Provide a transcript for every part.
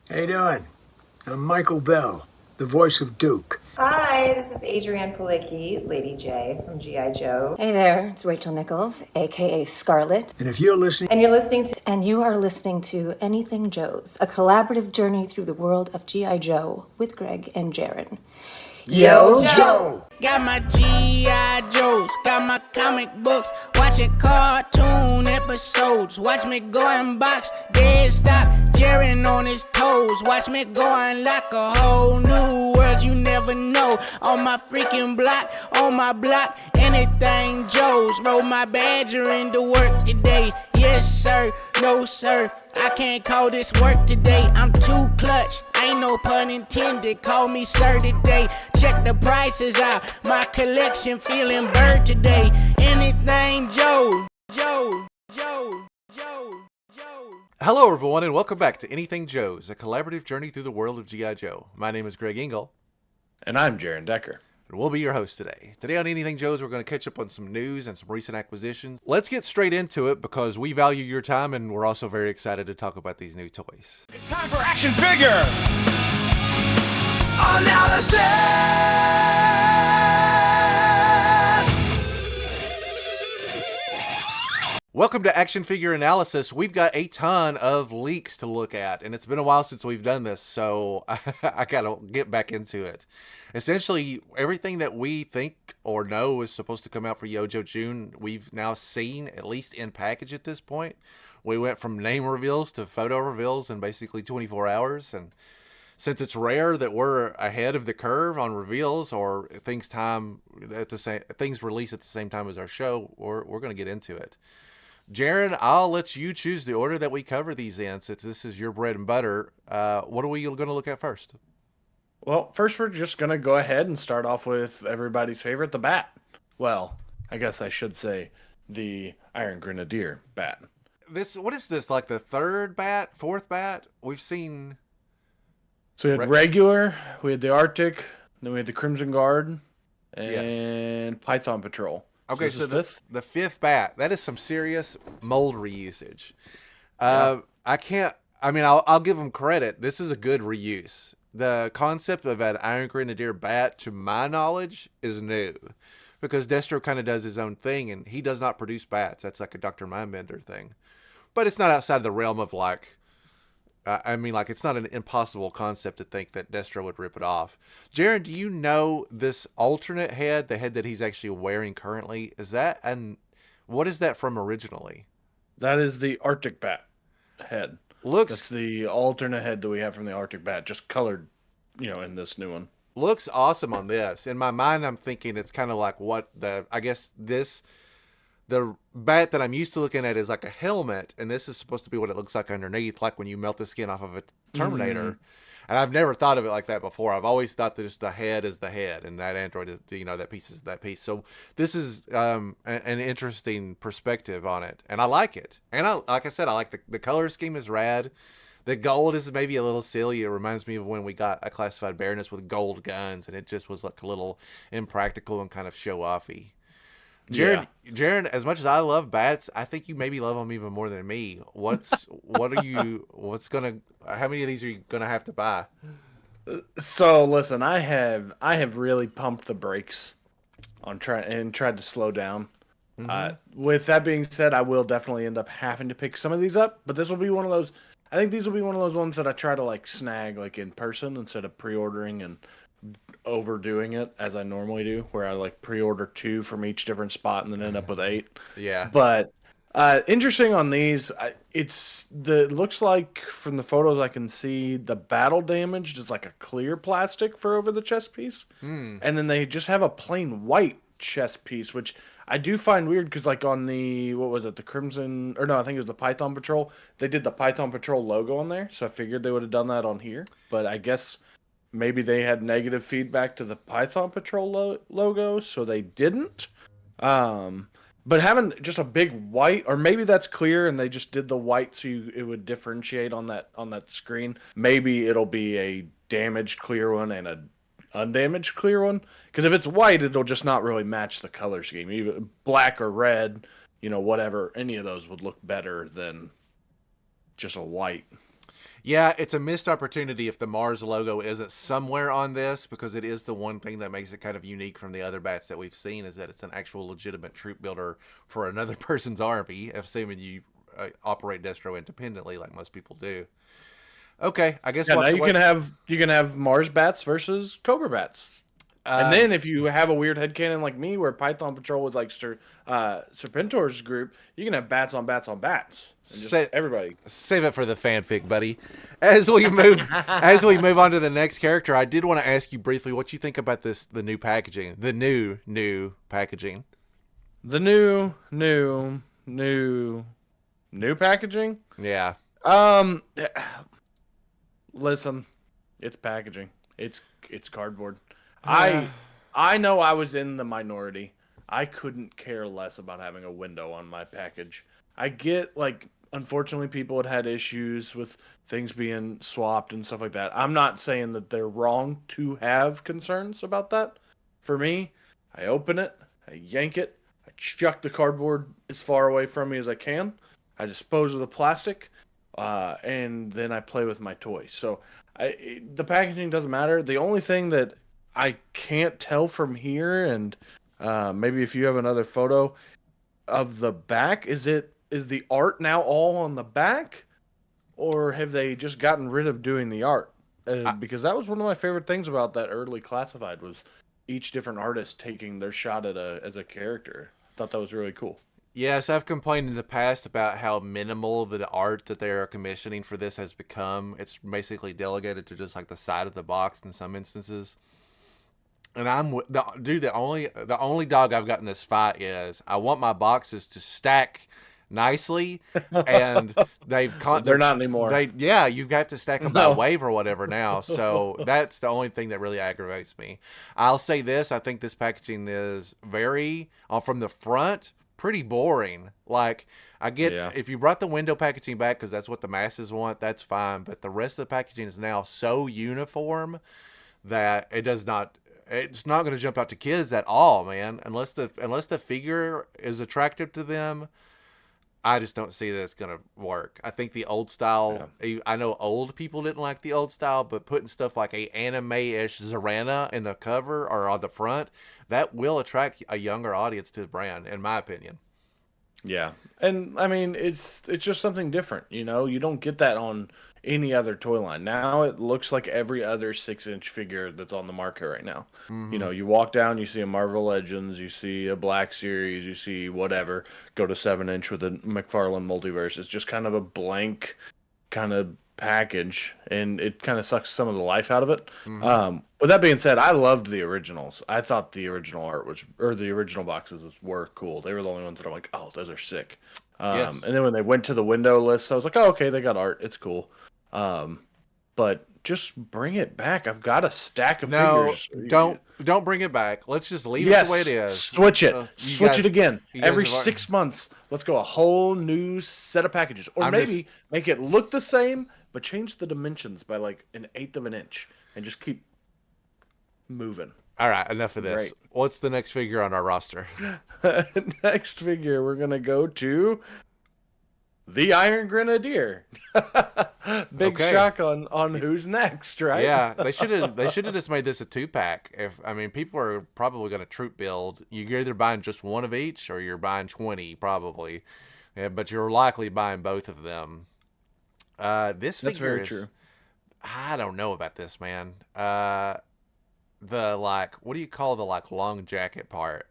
How you doing? I'm Michael Bell, the voice of Duke. Hi, this is Adrienne Palicki, Lady J from G.I. Joe. Hey there, it's Rachel Nichols, aka Scarlet. And if you're listening... And you're listening to... And you are listening to Anything Joe's, a collaborative journey through the world of G.I. Joe with Greg and Jaren. Yo, Joe! Got my G.I. Joes, got my comic books, watching cartoon episodes. Watch me go and box, dead stop, Jaren on his toes. Watch me go and lock a whole new world you never know. On my freaking block, on my block, anything Joe's. Roll my badger into work today. Yes, sir, no, sir. I can't call this work today. I'm too clutch. Ain't no pun intended. Call me sir today. Check the prices out. My collection feeling bird today. Anything Joe. Joe. Joe. Joe. Joe. Hello, everyone, and welcome back to Anything Joe's, a collaborative journey through the world of G.I. Joe. My name is Greg Engel. And I'm Jaren Decker. And we'll be your host today. Today on Anything Joe's, we're going to catch up on some news and some recent acquisitions. Let's get straight into it because we value your time and we're also very excited to talk about these new toys. It's time for action figure analysis. Welcome to Action Figure Analysis. We've got a ton of leaks to look at, and it's been a while since we've done this, so I gotta get back into it. Essentially, everything that we think or know is supposed to come out for Yojo June, we've now seen, at least in package at this point. We went from name reveals to photo reveals in basically 24 hours, and since it's rare that we're ahead of the curve on reveals or things release at the same time as our show, we're going to get into it. Jaren, I'll let you choose the order that we cover these in since this is your bread and butter. What are we going to look at first? Well, first we're just going to go ahead and start off with everybody's favorite, the bat. Well, I guess I should say the Iron Grenadier bat. What is this, like the third bat, fourth bat? We've seen... So we had regular, we had the Arctic, then we had the Crimson Guard, and Python Patrol. Okay, so the fifth bat, that is some serious mold reusage. I'll give them credit. This is a good reuse. The concept of an Iron Grenadier bat, to my knowledge, is new. Because Destro kind of does his own thing, and he does not produce bats. That's like a Dr. Mindbender thing. But it's not outside of the realm of it's not an impossible concept to think that Destro would rip it off. Jaren, do you know this alternate head, the head that he's actually wearing currently? What is that from originally? That is the Arctic bat head. That's the alternate head that we have from the Arctic bat, just colored, in this new one. Looks awesome on this. In my mind, I'm thinking it's kind of like the bat that I'm used to looking at is like a helmet, and this is supposed to be what it looks like underneath, like when you melt the skin off of a Terminator. Mm-hmm. And I've never thought of it like that before. I've always thought that just the head is the head, and that android is, that piece is that piece. So this is an interesting perspective on it, and I like it. And like I said, I like the color scheme is rad. The gold is maybe a little silly. It reminds me of when we got a classified Baroness with gold guns, and it just was like a little impractical and kind of show-offy. Jaren, as much as I love bats, I think you maybe love them even more than me. How many of these are you gonna have to buy? So listen, I have really pumped the brakes on tried to slow down. Mm-hmm. With that being said, I will definitely end up having to pick some of these up, but this will be one of those. I think these will be one of those ones that I try to snag in person instead of pre-ordering and overdoing it as I normally do, where I pre-order 2 from each different spot and then end up with 8. Yeah. But interesting on these, it looks like from the photos I can see the battle damaged is like a clear plastic for over the chest piece, and then they just have a plain white chest piece, which I do find weird because on the the Crimson, or no, I think it was the Python Patrol. They did the Python Patrol logo on there, so I figured they would have done that on here, but I guess maybe they had negative feedback to the Python Patrol logo, so they didn't. But having just a big white, or maybe that's clear and they just did the white so it would differentiate on that screen. Maybe it'll be a damaged clear one and a undamaged clear one. Because if it's white, it'll just not really match the color scheme. Even black or red, whatever, any of those would look better than just a white. Yeah, it's a missed opportunity if the Mars logo isn't somewhere on this, because it is the one thing that makes it kind of unique from the other bats that we've seen, is that it's an actual legitimate troop builder for another person's army, assuming you operate Destro independently like most people do. Okay, I guess Yeah, we'll now have to you can have Mars bats versus Cobra bats. And then if you have a weird headcanon like me, where Python Patrol was like Serpentor's group, you can have bats on bats on bats. And just everybody. Save it for the fanfic, buddy. As we move on to the next character, I did want to ask you briefly what you think about the new packaging, the new packaging. The new packaging. Yeah. Listen, it's packaging. It's cardboard. I know I was in the minority. I couldn't care less about having a window on my package. I get, like, unfortunately people had issues with things being swapped and stuff like that. I'm not saying that they're wrong to have concerns about that. For me, I open it, I yank it, I chuck the cardboard as far away from me as I can, I dispose of the plastic, and then I play with my toys. So the packaging doesn't matter. The only thing that I can't tell from here, and maybe if you have another photo of the back, is the art now all on the back, or have they just gotten rid of doing the art? Because that was one of my favorite things about that early classified, was each different artist taking their shot at as a character. I thought that was really cool. Yes, I've complained in the past about how minimal the art that they are commissioning for this has become. It's basically delegated to just like the side of the box in some instances. And the only dog I've got in this fight is I want my boxes to stack nicely, and they're not anymore. You have to stack them by wave or whatever now. So that's the only thing that really aggravates me. I'll say this: I think this packaging is very from the front pretty boring. Like, I get if you brought the window packaging back because that's what the masses want, that's fine. But the rest of the packaging is now so uniform that it's not going to jump out to kids at all, man. Unless the figure is attractive to them, I just don't see that it's going to work. I think the old style, I know old people didn't like the old style, but putting stuff like a anime-ish Zarana in the cover or on the front, that will attract a younger audience to the brand, in my opinion. Yeah. And I mean, it's just something different, you know? You don't get that on any other toy line. Now it looks like every other 6-inch figure that's on the market right now. Mm-hmm. You know, you walk down, you see a Marvel Legends, you see a Black Series, you see whatever, go to 7-inch with a McFarlane Multiverse. It's just kind of a blank kind of package, and it kind of sucks some of the life out of it. Mm-hmm. With that being said, I loved the originals. I thought the original the original boxes were cool. They were the only ones that I'm like, oh, those are sick. Yes. And then when they went to the window list, I was like, oh, okay, they got art. It's cool. But just bring it back. I've got a stack of figures. Don't bring it back. Let's just leave it the way it is. Switch it. Switch it again. Every 6 months, let's go a whole new set of packages. Or maybe make it look the same, but change the dimensions by like 1/8 of an inch and just keep moving. All right, enough of this. Great. What's the next figure on our roster? Next figure, we're going to go to the Iron Grenadier. Big shock on who's next, right? Yeah, they should have just made this a 2-pack. People are probably going to troop build. You're either buying just one of each or you're buying 20 probably. Yeah, but you're likely buying both of them. This figure very true. I don't know about this, man. What do you call the long jacket part?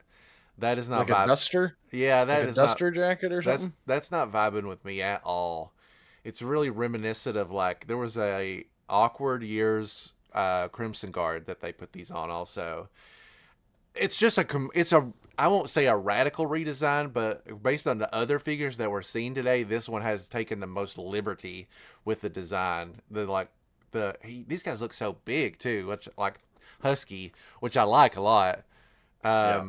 That is not like a duster. Yeah, that like is a duster jacket or something. That's not vibing with me at all. It's really reminiscent of there was a Awkward Years Crimson Guard that they put these on also. It's just I won't say a radical redesign, but based on the other figures that we're seeing today, this one has taken the most liberty with the design. These guys look so big too, which like husky, which I like a lot. I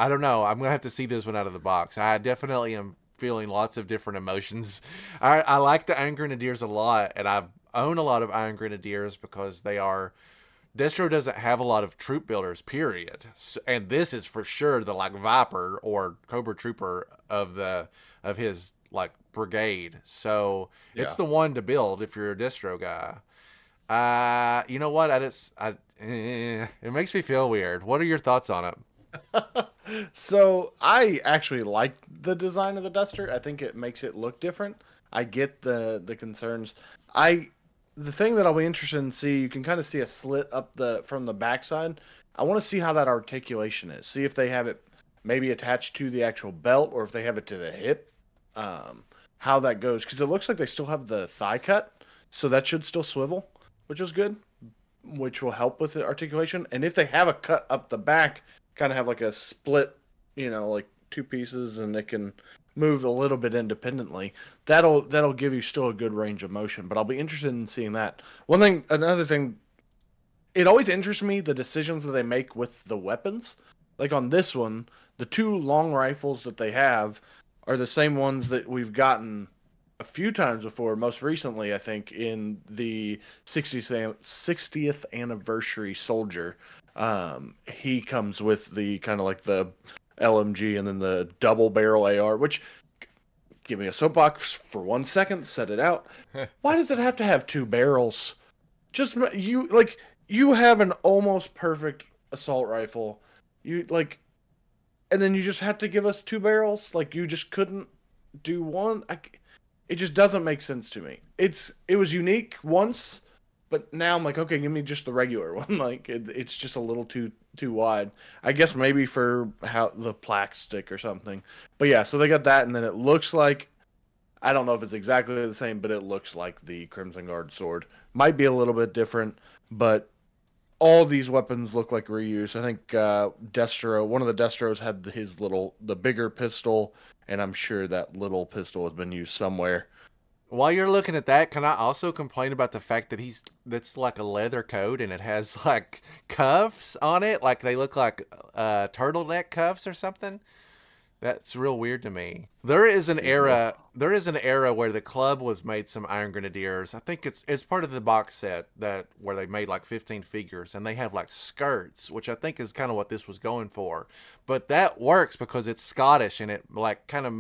don't know. I'm gonna have to see this one out of the box. I definitely am feeling lots of different emotions. I like the Iron Grenadiers a lot, and I own a lot of Iron Grenadiers because they are Destro doesn't have a lot of troop builders, period. And this is for sure the like Viper or Cobra Trooper of his like brigade. So it's the one to build if you're a Destro guy. You know what? It makes me feel weird. What are your thoughts on it? So I actually like the design of the Duster. I think it makes it look different. I get the concerns. The thing that I'll be interested in see, you can kind of see a slit up from the backside. I want to see how that articulation is. See if they have it maybe attached to the actual belt or if they have it to the hip. How that goes, because it looks like they still have the thigh cut, so that should still swivel, which is good, which will help with the articulation. And if they have a cut up the back, kind of have like a split, like two pieces, and they can move a little bit independently, that'll give you still a good range of motion. But I'll be interested in seeing that. Another thing, it always interests me the decisions that they make with the weapons. Like on this one, the two long rifles that they have are the same ones that we've gotten a few times before, most recently, I think, in the 60th anniversary Soldier. He comes with the kind of like the LMG and then the double barrel AR, which, give me a soapbox for 1 second, set it out. Why does it have to have two barrels? You have an almost perfect assault rifle. And then you just have to give us two barrels? Like, you just couldn't do one? It just doesn't make sense to me. It was unique once, but now I'm like, okay, give me just the regular one. Like, it's just a little too wide. I guess maybe for how the plastic or something. But yeah, so they got that, and then it looks like, I don't know if it's exactly the same, but it looks like the Crimson Guard sword. Might be a little bit different, but all these weapons look like reuse. I think one of the Destros had the bigger pistol, and I'm sure that little pistol has been used somewhere. While you're looking at that, can I also complain about the fact that that's like a leather coat and it has like cuffs on it? Like they look like turtleneck cuffs or something? That's real weird to me. There is an era where the club was made some Iron Grenadiers. I think it's part of the box set where they made like 15 figures, and they have like skirts, which I think is kind of what this was going for. But that works because it's Scottish and it like kind of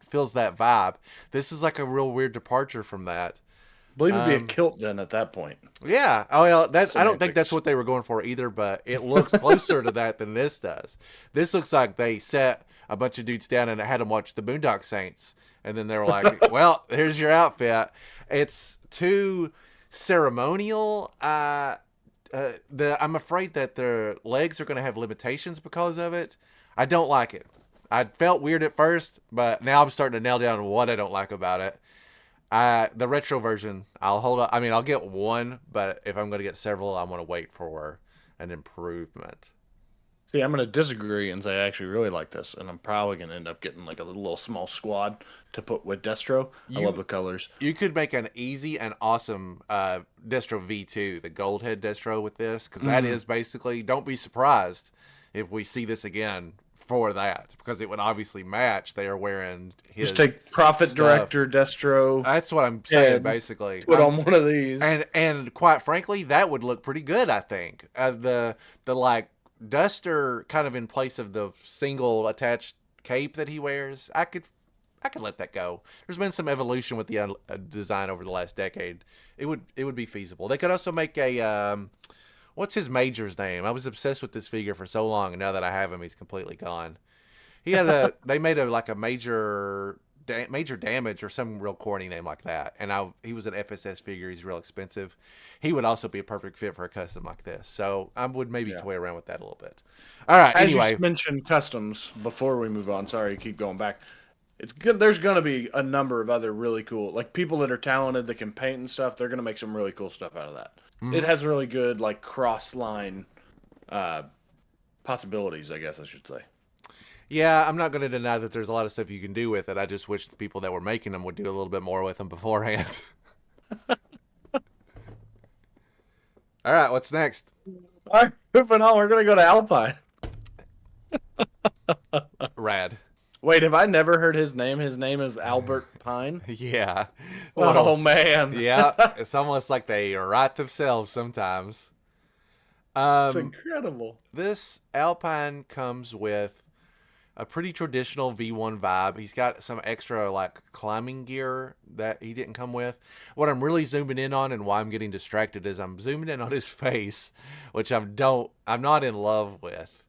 feels that vibe. This is like a real weird departure from that. I believe it'd be a kilt then at that point. Yeah. Oh well, I don't think that's what they were going for either, but it looks closer to that than this does. This looks like they set a bunch of dudes down and had them watch the Boondock Saints, and then they were like, "Well, here's your outfit." It's too ceremonial. I'm afraid that their legs are going to have limitations because of it. I don't like it. I felt weird at first, but now I'm starting to nail down what I don't like about it. The retro version, I'll hold up. I mean, I'll get one, but if I'm going to get several, I'm going to wait for an improvement. See, I'm going to disagree and say I actually really like this, and I'm probably going to end up getting like a little small squad to put with Destro. I love the colors. You could make an easy and awesome Destro V2, the gold head Destro with this, because that is basically, don't be surprised if we see this again for that, because it would obviously match. They are wearing his Just take Prophet stuff. Director Destro. That's what I'm saying, basically. Put on one of these. And quite frankly, that would look pretty good, I think. The like Duster kind of in place of the single attached cape that he wears, I could let that go. There's been some evolution with the design over the last decade. It would be feasible. They could also make a what's his major's name? I was obsessed with this figure for so long, and now that I have him, he's completely gone. He had they made a major damage or some real corny name like that, and he was an FSS figure. He's real expensive. He would also be a perfect fit for a custom like this, so I would maybe toy around with that a little bit. All right. Anyway, as you mentioned customs before we move on. Sorry, keep going back. It's good. There's going to be a number of other really cool, like people that are talented that can paint and stuff. They're going to make some really cool stuff out of that. It has really good like cross line possibilities, I guess I should say. Yeah, I'm not going to deny that there's a lot of stuff you can do with it. I just wish the people that were making them would do a little bit more with them beforehand. All right, what's next? All right, moving on. We're going to go to Alpine. Rad. Wait, have I never heard his name? His name is Albert Pine? Yeah. Oh, man. Yeah, it's almost like they write themselves sometimes. It's incredible. This Alpine comes with a pretty traditional V1 vibe. He's got some extra like climbing gear that he didn't come with. What I'm really zooming in on and why I'm getting distracted is I'm zooming in on his face, which I'm not in love with.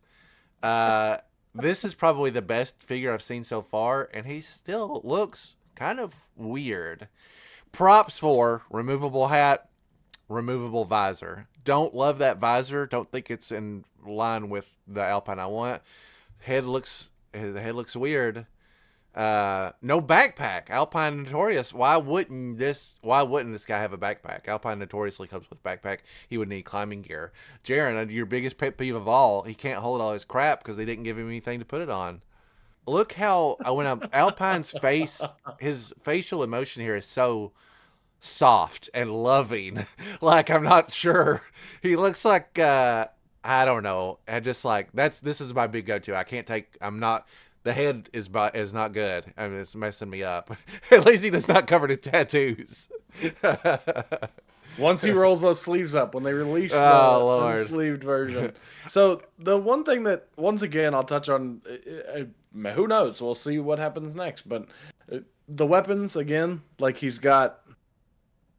This is probably the best figure I've seen so far, and he still looks kind of weird. Props for removable hat, removable visor. Don't love that visor. Don't think it's in line with the Alpine I want. The head looks weird. No backpack. Alpine Notorious. Why wouldn't this guy have a backpack? Alpine notoriously comes with backpack. He would need climbing gear. Jaren, your biggest pet peeve of all, he can't hold all his crap because they didn't give him anything to put it on. Look how Alpine's face, his facial emotion here is so soft and loving. Like, I'm not sure. He looks like I don't know. I just like this is my big go-to. The head is not good. I mean, it's messing me up. At least he does not covered in tattoos. Once he rolls those sleeves up, when they release the unsleeved version. So the one thing that, once again, I'll touch on, who knows? We'll see what happens next. But the weapons, again, like he's got,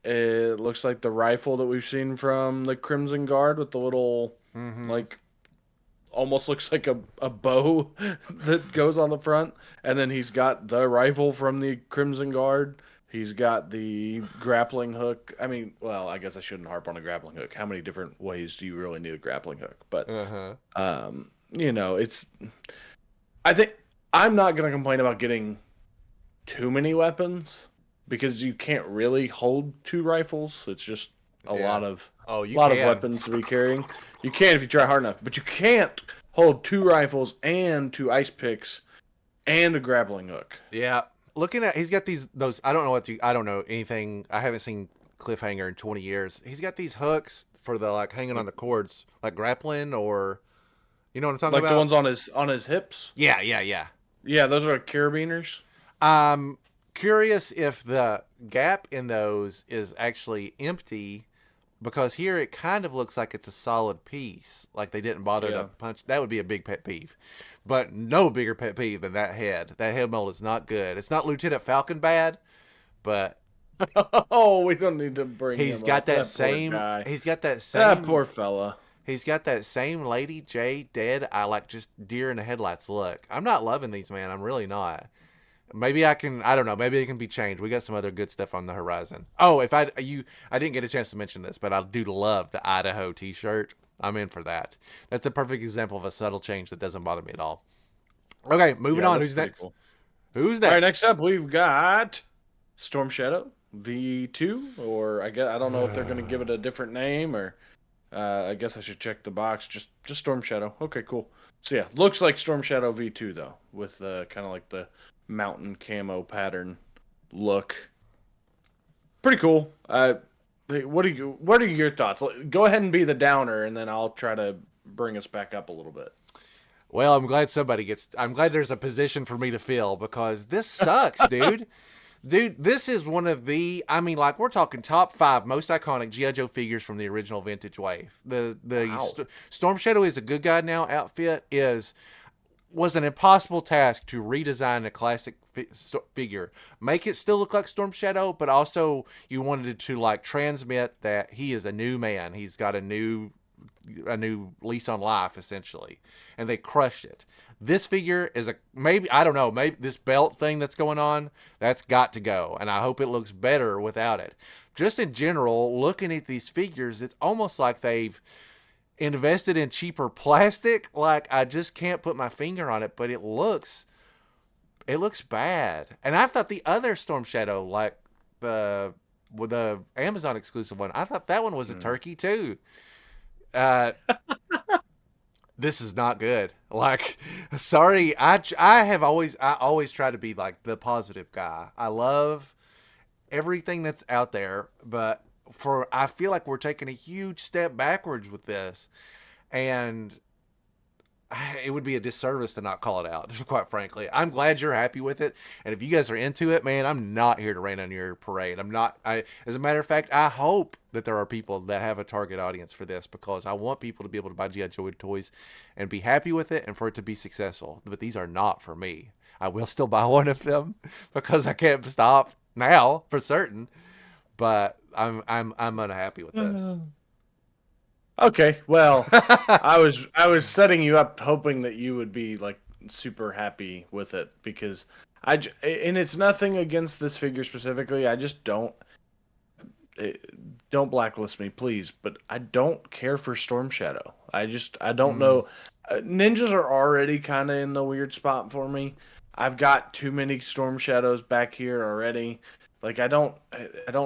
it looks like the rifle that we've seen from the Crimson Guard with the little, like, almost looks like a bow that goes on the front. And then he's got the rifle from the Crimson Guard. He's got the grappling hook. I mean, well, I guess I shouldn't harp on a grappling hook. How many different ways do you really need a grappling hook? But, I think I'm not going to complain about getting too many weapons because you can't really hold two rifles. It's just a lot of weapons to be carrying. You can if you try hard enough, but you can't hold two rifles and two ice picks and a grappling hook. Yeah. Looking at, he's got those, I don't know anything. I haven't seen Cliffhanger in 20 years. He's got these hooks for the, like, hanging on the cords, like grappling, or, you know what I'm talking about? Like the ones on his hips? Yeah. Yeah, those are carabiners. I'm curious if the gap in those is actually empty, because here it kind of looks like it's a solid piece. Like they didn't bother to punch. That would be a big pet peeve. But no bigger pet peeve than that head. That head mold is not good. It's not Lieutenant Falcon bad, but oh, we don't need to bring him got up. that same. He's got that same. That poor fella. He's got that same Lady J dead. I like just deer in the headlights look. I'm not loving these, man. I'm really not. Maybe I don't know. Maybe it can be changed. We got some other good stuff on the horizon. Oh, I didn't get a chance to mention this, but I do love the Idaho t-shirt. I'm in for that. That's a perfect example of a subtle change that doesn't bother me at all. Okay, moving on. Who's next? Cool. Who's next? All right, next up we've got Storm Shadow V2, or I don't know if they're going to give it a different name, or I guess I should check the box. Just Storm Shadow. Okay, cool. So yeah, looks like Storm Shadow V2 though, with kind of like the mountain camo pattern look. Pretty cool. What are your thoughts? Go ahead and be the downer, and then I'll try to bring us back up a little bit. Well, I'm glad there's a position for me to fill, because this sucks, dude. Dude, this is one of the, we're talking top 5 most iconic G.I. Joe figures from the original vintage wave. Storm Shadow is a good guy now outfit was an impossible task to redesign a classic figure. Make it still look like Storm Shadow, but also you wanted to like transmit that he is a new man. He's got a new lease on life, essentially. And they crushed it. This figure is maybe this belt thing that's going on, that's got to go. And I hope it looks better without it. Just in general, looking at these figures, it's almost like they've invested in cheaper plastic. Like, I just can't put my finger on it, but it looks bad. And I thought the other Storm Shadow, like the Amazon exclusive one, I thought that one was a turkey too. This is not good. Like, sorry, I always try to be like the positive guy. I love everything that's out there, but I feel like we're taking a huge step backwards with this. And it would be a disservice to not call it out, quite frankly. I'm glad you're happy with it. And if you guys are into it, man, I'm not here to rain on your parade. As a matter of fact, I hope that there are people that have a target audience for this, because I want people to be able to buy G.I. Joe toys and be happy with it and for it to be successful. But these are not for me. I will still buy one of them because I can't stop now for certain. But I'm unhappy with this. Okay, well, I was setting you up hoping that you would be like super happy with it, because and it's nothing against this figure specifically. I just don't blacklist me, please, but I don't care for Storm Shadow. I don't know. Ninjas are already kind of in the weird spot for me. I've got too many Storm Shadows back here already. Like, I don't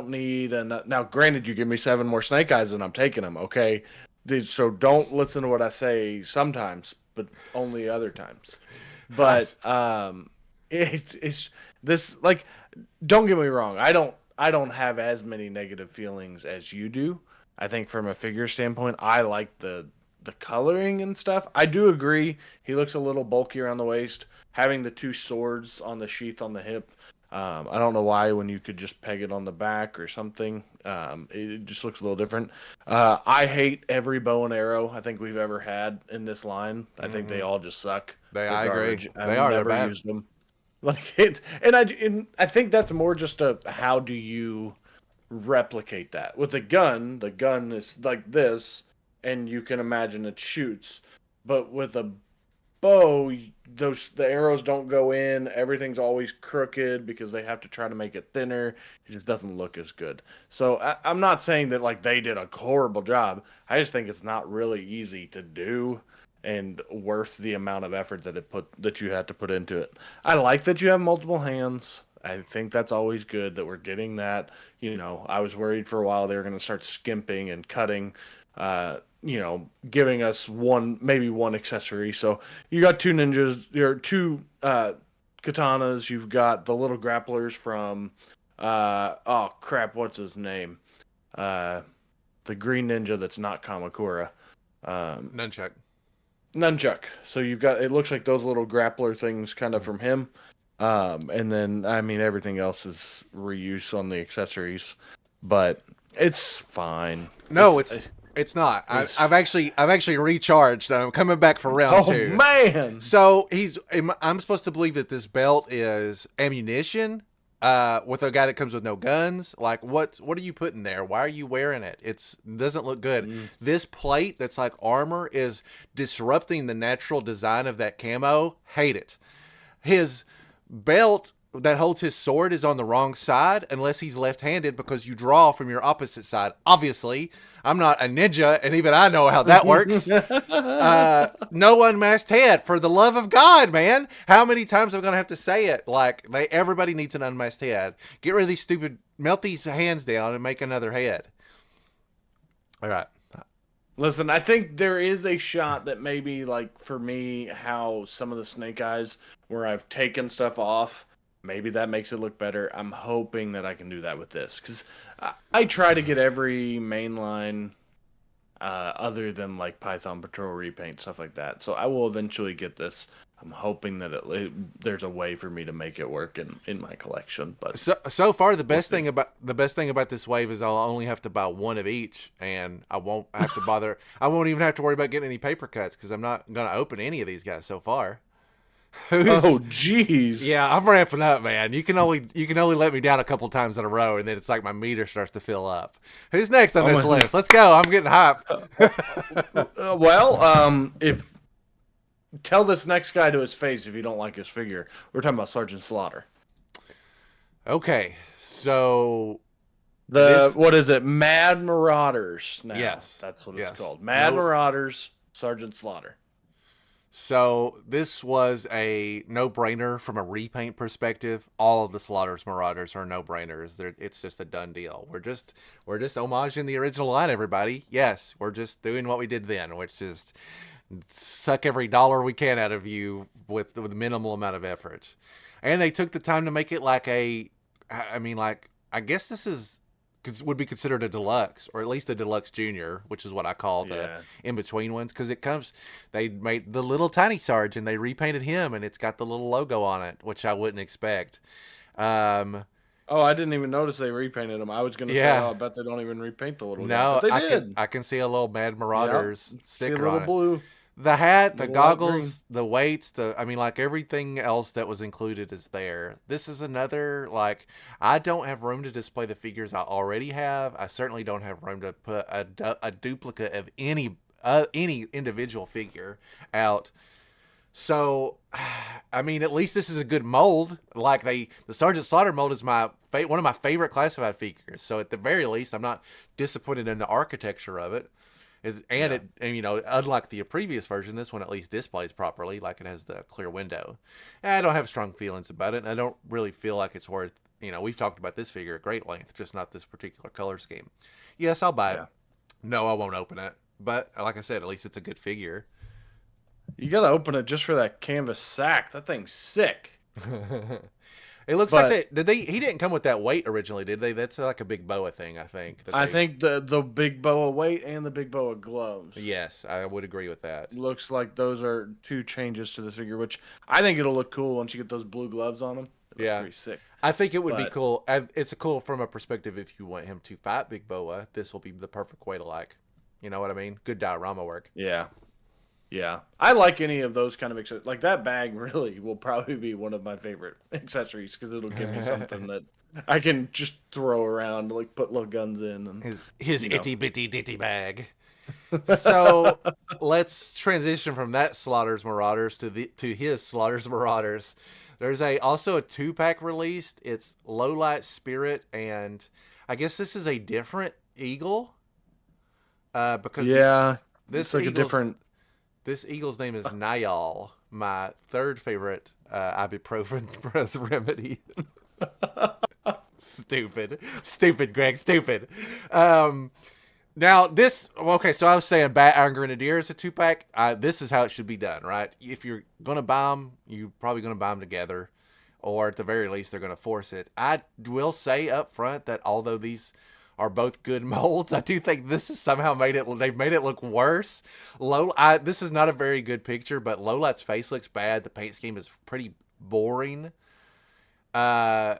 need now. Granted, you give me 7 more Snake Eyes and I'm taking them. Okay, dude. So don't listen to what I say sometimes, but only other times. But it's this, like, don't get me wrong. I don't have as many negative feelings as you do. I think from a figure standpoint, I like the coloring and stuff. I do agree. He looks a little bulky around the waist, having the 2 swords on the sheath on the hip. I don't know why, when you could just peg it on the back or something. It just looks a little different. I hate every bow and arrow I think we've ever had in this line. I think they all just suck. I agree. I've never used them. Like it, and I think that's more just how do you replicate that with a gun? The gun is like this, and you can imagine it shoots. But with a bow, the arrows don't go in. Everything's always crooked because they have to try to make it thinner. It just doesn't look as good. So I'm not saying that like they did a horrible job. I just think it's not really easy to do and worth the amount of effort that you had to put into it. I like that you have multiple hands. I think that's always good that we're getting that. I was worried for a while they were going to start skimping and cutting. Giving us maybe one accessory. So you got 2 ninjas, your 2 katanas. You've got the little grapplers from, oh crap, what's his name? The green ninja that's not Kamakura. Nunchuck. So you've got, it looks like those little grappler things kind of from him. And then, I mean, everything else is reuse on the accessories, but it's fine. No, it's not. I've actually recharged. I'm coming back for round 2. Oh man! So I'm supposed to believe that this belt is ammunition, with a guy that comes with no guns. Like, what are you putting there? Why are you wearing it? It doesn't look good. This plate that's like armor is disrupting the natural design of that camo. Hate it. His belt that holds his sword is on the wrong side, unless he's left-handed, because you draw from your opposite side. Obviously, I'm not a ninja, and even I know how that works. No unmasked head, for the love of God, man. How many times am I going to have to say it? Like, everybody needs an unmasked head. Get rid of these melt these hands down and make another head. All right. Listen, I think there is a shot that maybe, like, for me, how some of the Snake Eyes, where I've taken stuff off, maybe that makes it look better. I'm hoping that I can do that with this, because I try to get every mainline other than like Python Patrol repaint, stuff like that. So I will eventually get this. I'm hoping that there's a way for me to make it work in my collection. But so far, the best thing about this wave is I'll only have to buy one of each, and I won't have to bother. I won't even have to worry about getting any paper cuts, because I'm not gonna open any of these guys so far. Oh, jeez. Yeah, I'm ramping up, man. You can only let me down a couple times in a row, and then it's like my meter starts to fill up. Who's next on this list? Let's go. I'm getting hyped. If tell this next guy to his face if you don't like his figure. We're talking about Sergeant Slaughter. Okay, so what is it? Mad Marauders. Now. Yes, that's what it's called. Mad Marauders, Sergeant Slaughter. So this was a no-brainer from a repaint perspective. All of the Slaughter's Marauders are no-brainers. It's just a done deal. We're just homaging the original line, everybody. Yes, we're just doing what we did then, which is suck every dollar we can out of you with minimal amount of effort. And they took the time to make it like I guess this is would be considered a deluxe, or at least a deluxe junior, which is what I call the in between ones, because they made the little tiny Sarge and they repainted him, and it's got the little logo on it, which I wouldn't expect. Oh, I didn't even notice they repainted them. I was going to say, I bet they don't even repaint the little guy. But they did. I can see a little Mad Marauders sticker see a little on blue. it. The hat, the little goggles, the weights, like everything else that was included is there. This is another, I don't have room to display the figures I already have. I certainly don't have room to put a duplicate of any individual figure out. So, at least this is a good mold. The Sergeant Slaughter mold is one of my favorite classified figures. So at the very least, I'm not disappointed in the architecture of it. Unlike the previous version, this one at least displays properly. It has the clear window. And I don't have strong feelings about it. And I don't really feel like it's worth. We've talked about this figure at great length, just not this particular color scheme. Yes, I'll buy it. No, I won't open it. But like I said, at least it's a good figure. You gotta open it just for that canvas sack. That thing's sick. It looks like he didn't come with that weight originally, did they? That's like a big boa thing, I think. I think the big boa weight and the big boa gloves. Yes, I would agree with that. Looks like those are 2 changes to the figure, which I think it'll look cool once you get those blue gloves on them. It'll look pretty sick. I think it would be cool. It's cool from a perspective if you want him to fight Big Boa. This will be the perfect way to you know what I mean? Good diorama work. Yeah. Yeah, I like any of those kind of accessories. Like that bag really will probably be one of my favorite accessories because it'll give me something that I can just throw around, put little guns in. And his itty bitty ditty bag. So let's transition from that Slaughter's Marauders to his Slaughter's Marauders. There's also a 2-pack released. It's Lowlight Spirit, and I guess this is a different eagle. Because this like a different. This eagle's name is Niall, my third favorite ibuprofen remedy. Stupid, Greg, stupid. Now this, so I was saying Bat Iron Grenadier is a 2-pack. This is how it should be done, right? If you're gonna buy them, you're probably gonna buy them together, or at the very least, they're gonna force it. I will say up front that although these are both good molds, I do think this has somehow they've made it look worse. This is not a very good picture, but Lowlight's face looks bad. The paint scheme is pretty boring. Looks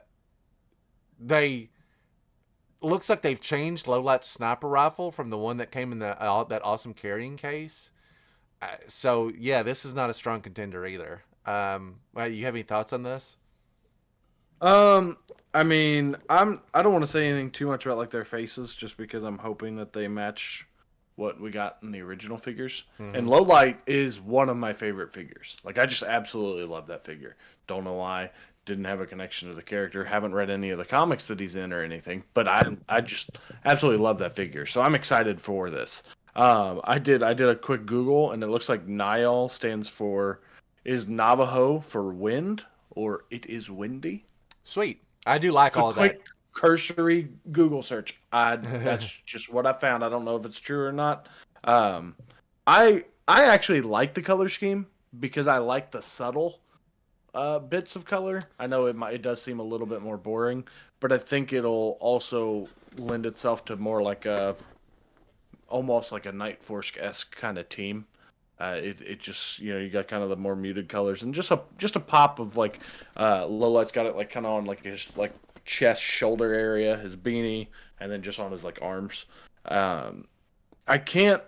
like they've changed Lowlight's sniper rifle from the one that came in that awesome carrying case. So yeah, this is not a strong contender either. You have any thoughts on this? I don't want to say anything too much about their faces, just because I'm hoping that they match what we got in the original figures. Mm-hmm. And Lowlight is one of my favorite figures. I just absolutely love that figure. Don't know why. Didn't have a connection to the character. Haven't read any of the comics that he's in or anything. But I just absolutely love that figure. So I'm excited for this. I did a quick Google, and it looks like Niall is Navajo for wind, or it is windy. Sweet. I do like all that. Quick cursory Google search. That's just what I found. I don't know if it's true or not. I actually like the color scheme because I like the subtle bits of color. I know it does seem a little bit more boring, but I think it'll also lend itself to more almost like a Night Force-esque kind of team. It just, you got kind of the more muted colors and just a pop of Lowlight's got it kind of on his chest, shoulder area, his beanie, and then just on his arms. I can't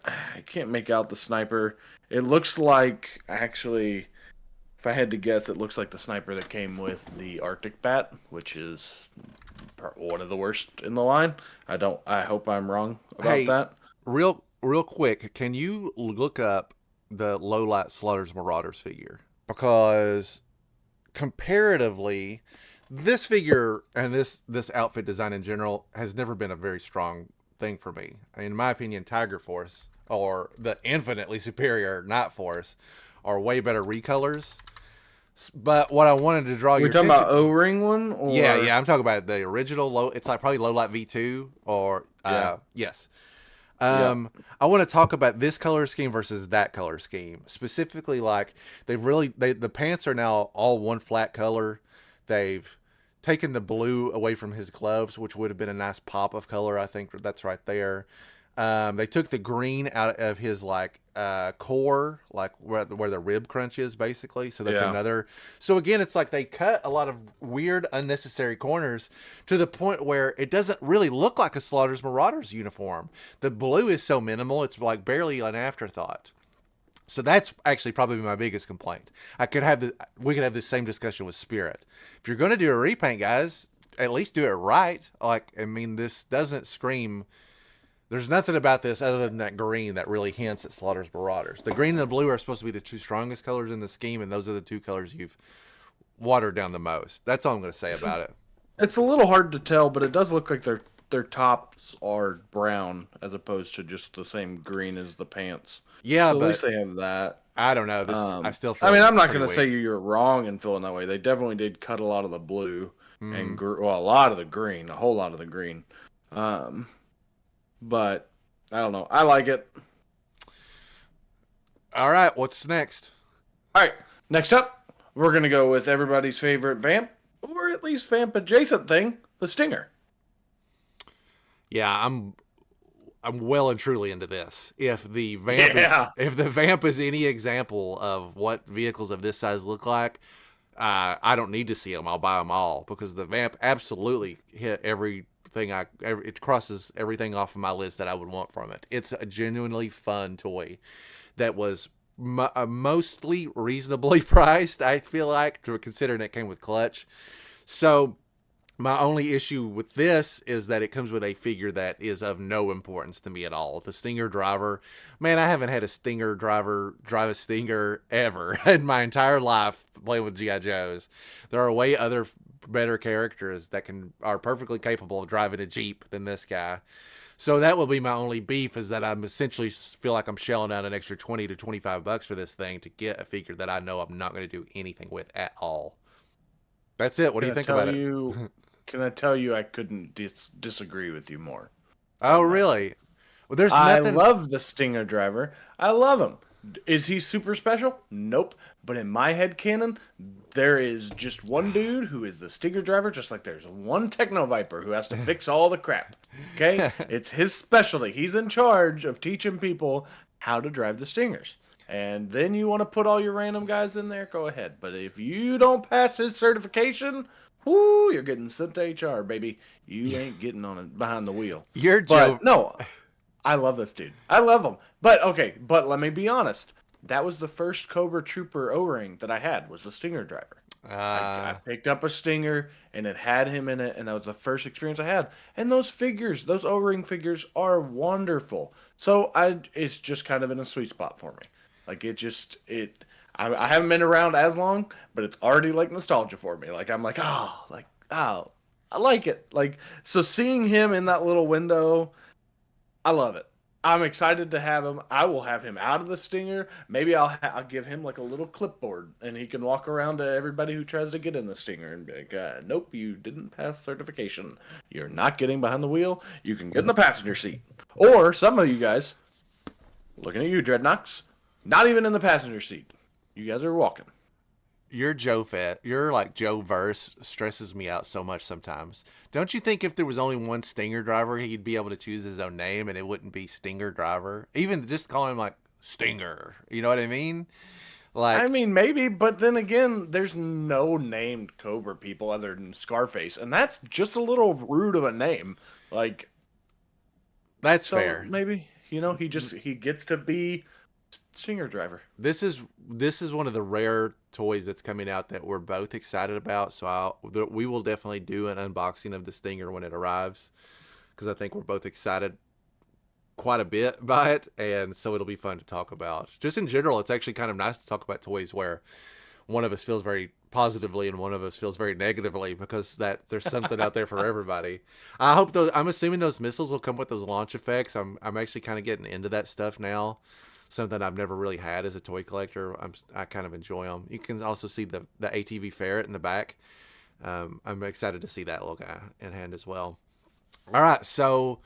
make out the sniper. It looks like, actually, if I had to guess, it looks like the sniper that came with the Arctic Bat, which is one of the worst in the line. I hope I'm wrong about that. Real quick, can you look up the Lowlight Slaughter's Marauders figure? Because comparatively, this figure and this outfit design in general has never been a very strong thing for me. In my opinion, Tiger Force or the infinitely superior Night Force are way better recolors. But what I wanted to draw your attention to... You're talking about O-ring one? Or... Yeah, I'm talking about the original it's probably Lowlight V2 or... yes. I want to talk about this color scheme versus that color scheme. Specifically, the pants are now all one flat color. They've taken the blue away from his gloves, which would have been a nice pop of color. I think that's right there. They took the green out of his like core, like where the rib crunch is, basically. So that's another. So again, it's like they cut a lot of weird, unnecessary corners to the point where it doesn't really look like a Slaughter's Marauders uniform. The blue is so minimal; it's like barely an afterthought. So that's actually probably my biggest complaint. We could have the same discussion with Spirit. If you're going to do a repaint, guys, at least do it right. Like, I mean, this doesn't scream. There's nothing about this other than that green that really hints at Slaughter's Marauders. The green and the blue are supposed to be the two strongest colors in the scheme, and those are the two colors you've watered down the most. That's all I'm going to say about it. It's a little hard to tell, but it does look like their tops are brown as opposed to just the same green as the pants. Yeah, so but at least they have that. I don't know. I still feel I mean, like I'm not pretty going to weak. say you're wrong in feeling that way. They definitely did cut a lot of the blue and a lot of the green, a whole lot of the green. But I don't know. I like it. All right, what's next? All right, next up, we're going to go with everybody's favorite vamp, or at least vamp adjacent thing, the Stinger. Yeah, I'm well and truly into this. If the vamp is any example of what vehicles of this size look like, I don't need to see them. I'll buy them all because the vamp absolutely hit everything. It crosses everything off of my list that I would want from it. It's a genuinely fun toy that was mostly reasonably priced, I feel like, considering it came with clutch. So my only issue with this is that it comes with a figure that is of no importance to me at all. The Stinger driver, man, I haven't had a Stinger driver drive a Stinger ever in my entire life playing with G.I. Joes. There are way other better characters that are perfectly capable of driving a Jeep than this guy. So that will be my only beef, is that I'm essentially feel like I'm shelling out an extra $20 to $25 for this thing to get a figure that I know I'm not going to do anything with at all. That's it. What do you think about it? Can I tell you I couldn't disagree with you more? Oh, really? Well, there's nothing. I love the Stinger driver. I love him. Is he super special? Nope. But in my head canon, there is just one dude who is the Stinger driver, just like there's one Techno Viper who has to fix all the crap. Okay? It's his specialty. He's in charge of teaching people how to drive the Stingers. And then you want to put all your random guys in there, go ahead. But if you don't pass his certification, whoo, you're getting sent to HR, baby. You ain't getting on it behind the wheel. You're Joe. No, I love this dude. I love him. But let me be honest. That was the first Cobra Trooper O-ring that I had, was the Stinger driver. I picked up a Stinger, and it had him in it, and that was the first experience I had. And those figures, those O-ring figures, are wonderful. So it's just kind of in a sweet spot for me. Like, I haven't been around as long, but it's already like nostalgia for me. Like, I'm like, I like it. Like, so seeing him in that little window, I love it. I'm excited to have him. I will have him out of the Stinger. Maybe I'll give him like a little clipboard, and he can walk around to everybody who tries to get in the Stinger and be like, nope, you didn't pass certification. You're not getting behind the wheel. You can get in the passenger seat. Or some of you guys, looking at you, Dreadnoks, not even in the passenger seat. You guys are walking. Your like Joe verse stresses me out so much sometimes. Don't you think if there was only one Stinger driver, he'd be able to choose his own name and it wouldn't be Stinger driver? Even just calling him like Stinger. You know what I mean? Like, I mean, maybe, but then again, there's no named Cobra people other than Scarface, and that's just a little rude of a name. Like, that's fair. Maybe, he gets to be Stinger driver. This is one of the rare toys that's coming out that we're both excited about. So we will definitely do an unboxing of the Stinger when it arrives, because I think we're both excited quite a bit by it, and so it'll be fun to talk about. Just in general, it's actually kind of nice to talk about toys where one of us feels very positively and one of us feels very negatively, because there's something out there for everybody. I'm assuming those missiles will come with those launch effects. I'm actually kind of getting into that stuff now. Something I've never really had as a toy collector. I kind of enjoy them. You can also see the ATV ferret in the back. I'm excited to see that little guy in hand as well. All right, so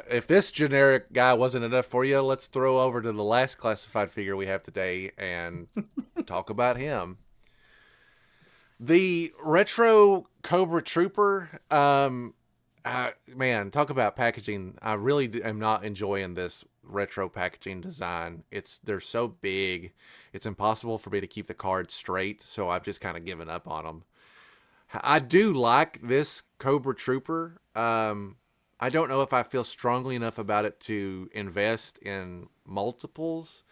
if this generic guy wasn't enough for you, let's throw over to the last classified figure we have today and talk about him. The retro Cobra Trooper, man, talk about packaging. I really am not enjoying this retro packaging design. They're so big. It's impossible for me to keep the cards straight, so I've just kind of given up on them. I do like this Cobra Trooper. I don't know if I feel strongly enough about it to invest in multiples,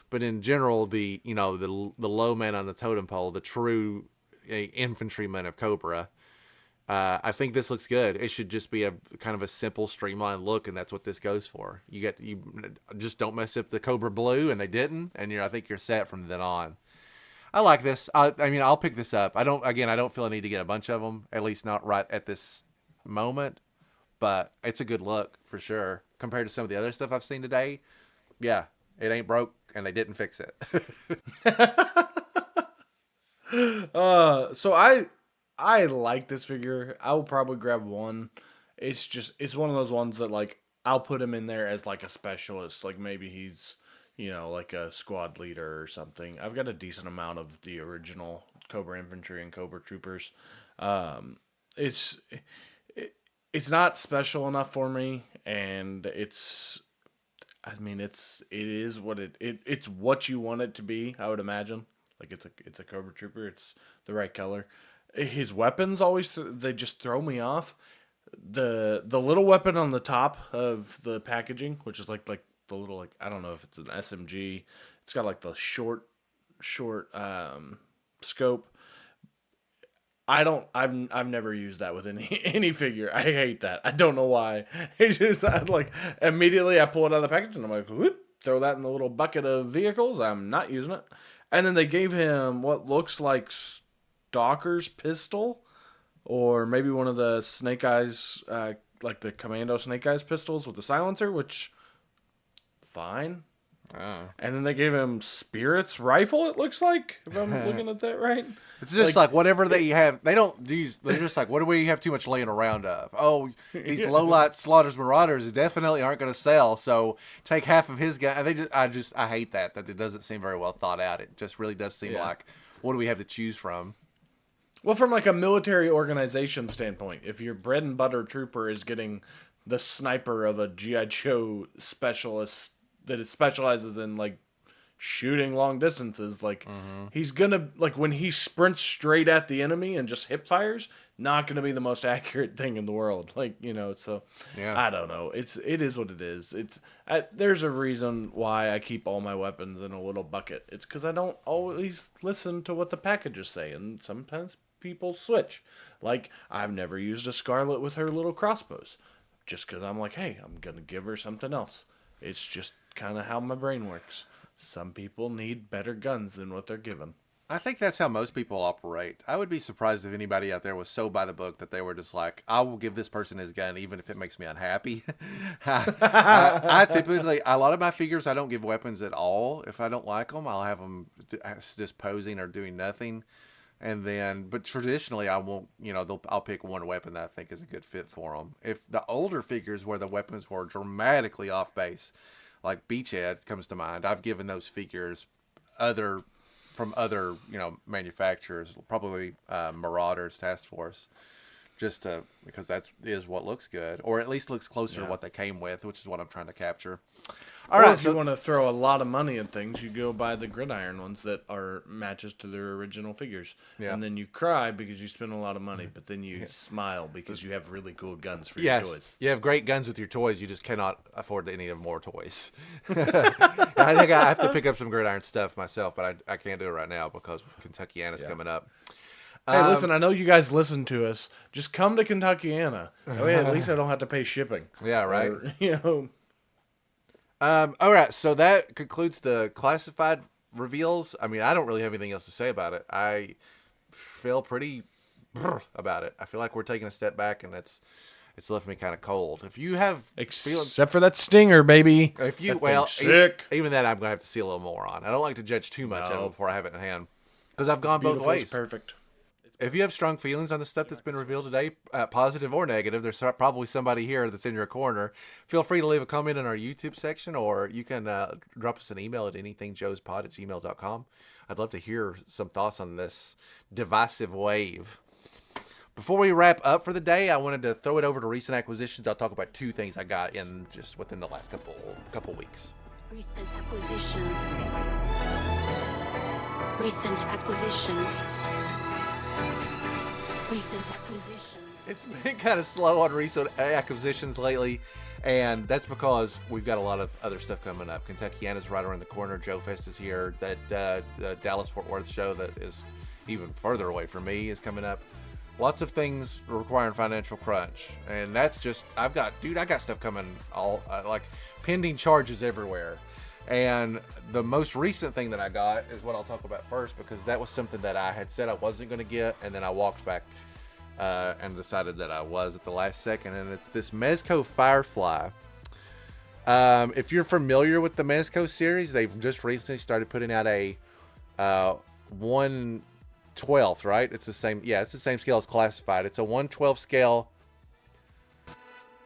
but in general, the low man on the totem pole, the true infantryman of Cobra, I think this looks good. It should just be a kind of a simple, streamlined look, and that's what this goes for. You just don't mess up the Cobra Blue, and they didn't, and I think you're set from then on. I like this. I'll pick this up. I don't feel a need to get a bunch of them, at least not right at this moment. But it's a good look for sure compared to some of the other stuff I've seen today. Yeah, it ain't broke, and they didn't fix it. So I like this figure. I will probably grab one. It's one of those ones that like I'll put him in there as like a specialist. Like maybe he's like a squad leader or something. I've got a decent amount of the original Cobra Infantry and Cobra Troopers. It's not special enough for me, and it is what it's what you want it to be. I would imagine, like it's a Cobra Trooper. It's the right color. His weapons always they just throw me off. The little weapon on the top of the packaging, which is like the little, like, I don't know if it's an SMG. It's got like the short scope. I've never used that with any figure. I hate that. I don't know why. It's just immediately I pull it out of the package and I'm like, whoop, throw that in the little bucket of vehicles. I'm not using it. And then they gave him what looks like Stalker's pistol, or maybe one of the Snake Eyes, like the Commando Snake Eyes pistols with the silencer, which fine. Oh. And then they gave him Spirit's rifle, it looks like, if I'm looking at that right. It's just like whatever they have. They're just like, what do we have too much laying around of? Oh, these low-light Slaughters Marauders definitely aren't going to sell, so take half of his guy. I hate that it doesn't seem very well thought out. It just really does seem like, what do we have to choose from? Well, from like a military organization standpoint, if your bread and butter trooper is getting the sniper of a G.I. Joe specialist that it specializes in like shooting long distances, like he's gonna, like, when he sprints straight at the enemy and just hip fires, not gonna be the most accurate thing in the world. Like, so I don't know. It is what it is. There's a reason why I keep all my weapons in a little bucket. It's because I don't always listen to what the packages say, and sometimes people switch. Like, I've never used a Scarlet with her little crossbows, just because I'm like, hey, I'm gonna give her something else. It's just kind of how my brain works. Some people need better guns than what they're given. I think that's how most people operate. I would be surprised if anybody out there was so by the book that they were just like, I will give this person his gun even if it makes me unhappy. I typically, a lot of my figures, I don't give weapons at all. If I don't like them, I'll have them just posing or doing nothing. And then, but traditionally, I won't, I'll pick one weapon that I think is a good fit for them. If the older figures where the weapons were dramatically off base, like Beachhead comes to mind, I've given those figures from other manufacturers, probably Marauders, Task Force, just because that is what looks good, or at least looks closer to what they came with, which is what I'm trying to capture. All right, if you want to throw a lot of money at things, you go buy the Gridiron ones that are matches to their original figures. Yeah. And then you cry because you spend a lot of money, but then you smile because you have really cool guns for your toys. You have great guns with your toys. You just cannot afford any of more toys. I think I have to pick up some Gridiron stuff myself, but I can't do it right now because Kentuckiana's coming up. Hey, listen, I know you guys listen to us. Just come to Kentuckiana. At least I don't have to pay shipping. Yeah, right. Or, all right, so that concludes the classified reveals. I mean, I don't really have anything else to say about it. I feel pretty about it. I feel like we're taking a step back, and it's left me kind of cold. If you have except for that stinger, baby. If you even then, I'm gonna have to see a little more on. I don't like to judge too much of it before I have it in hand because I've gone both ways. It's perfect. if you have strong feelings on the stuff that's been revealed today, positive or negative, there's probably somebody here that's in your corner. Feel free to leave a comment in our YouTube section, or you can drop us an email at anythingjoespod@gmail.com. I'd love to hear some thoughts on this divisive wave. Before we wrap up for the day, I wanted to throw it over to recent acquisitions. I'll talk about 2 things I got in just within the last couple weeks. Recent acquisitions. Recent acquisitions. Recent acquisitions. It's been kind of slow on recent acquisitions lately, and that's because we've got a lot of other stuff coming up. Kentuckiana's right around the corner. Joe Fest is here. The Dallas-Fort Worth show that is even further away from me is coming up. Lots of things requiring financial crunch, and that's just I got stuff coming all like pending charges everywhere. And the most recent thing that I got is what I'll talk about first, because that was something that I had said I wasn't going to get, and then I walked back and decided that I was at the last second, and it's this Mezco Firefly. If you're familiar with the Mezco series, they've just recently started putting out a 1/12th, right? It's the same. Yeah, it's the same scale as Classified. It's a 1/12 scale.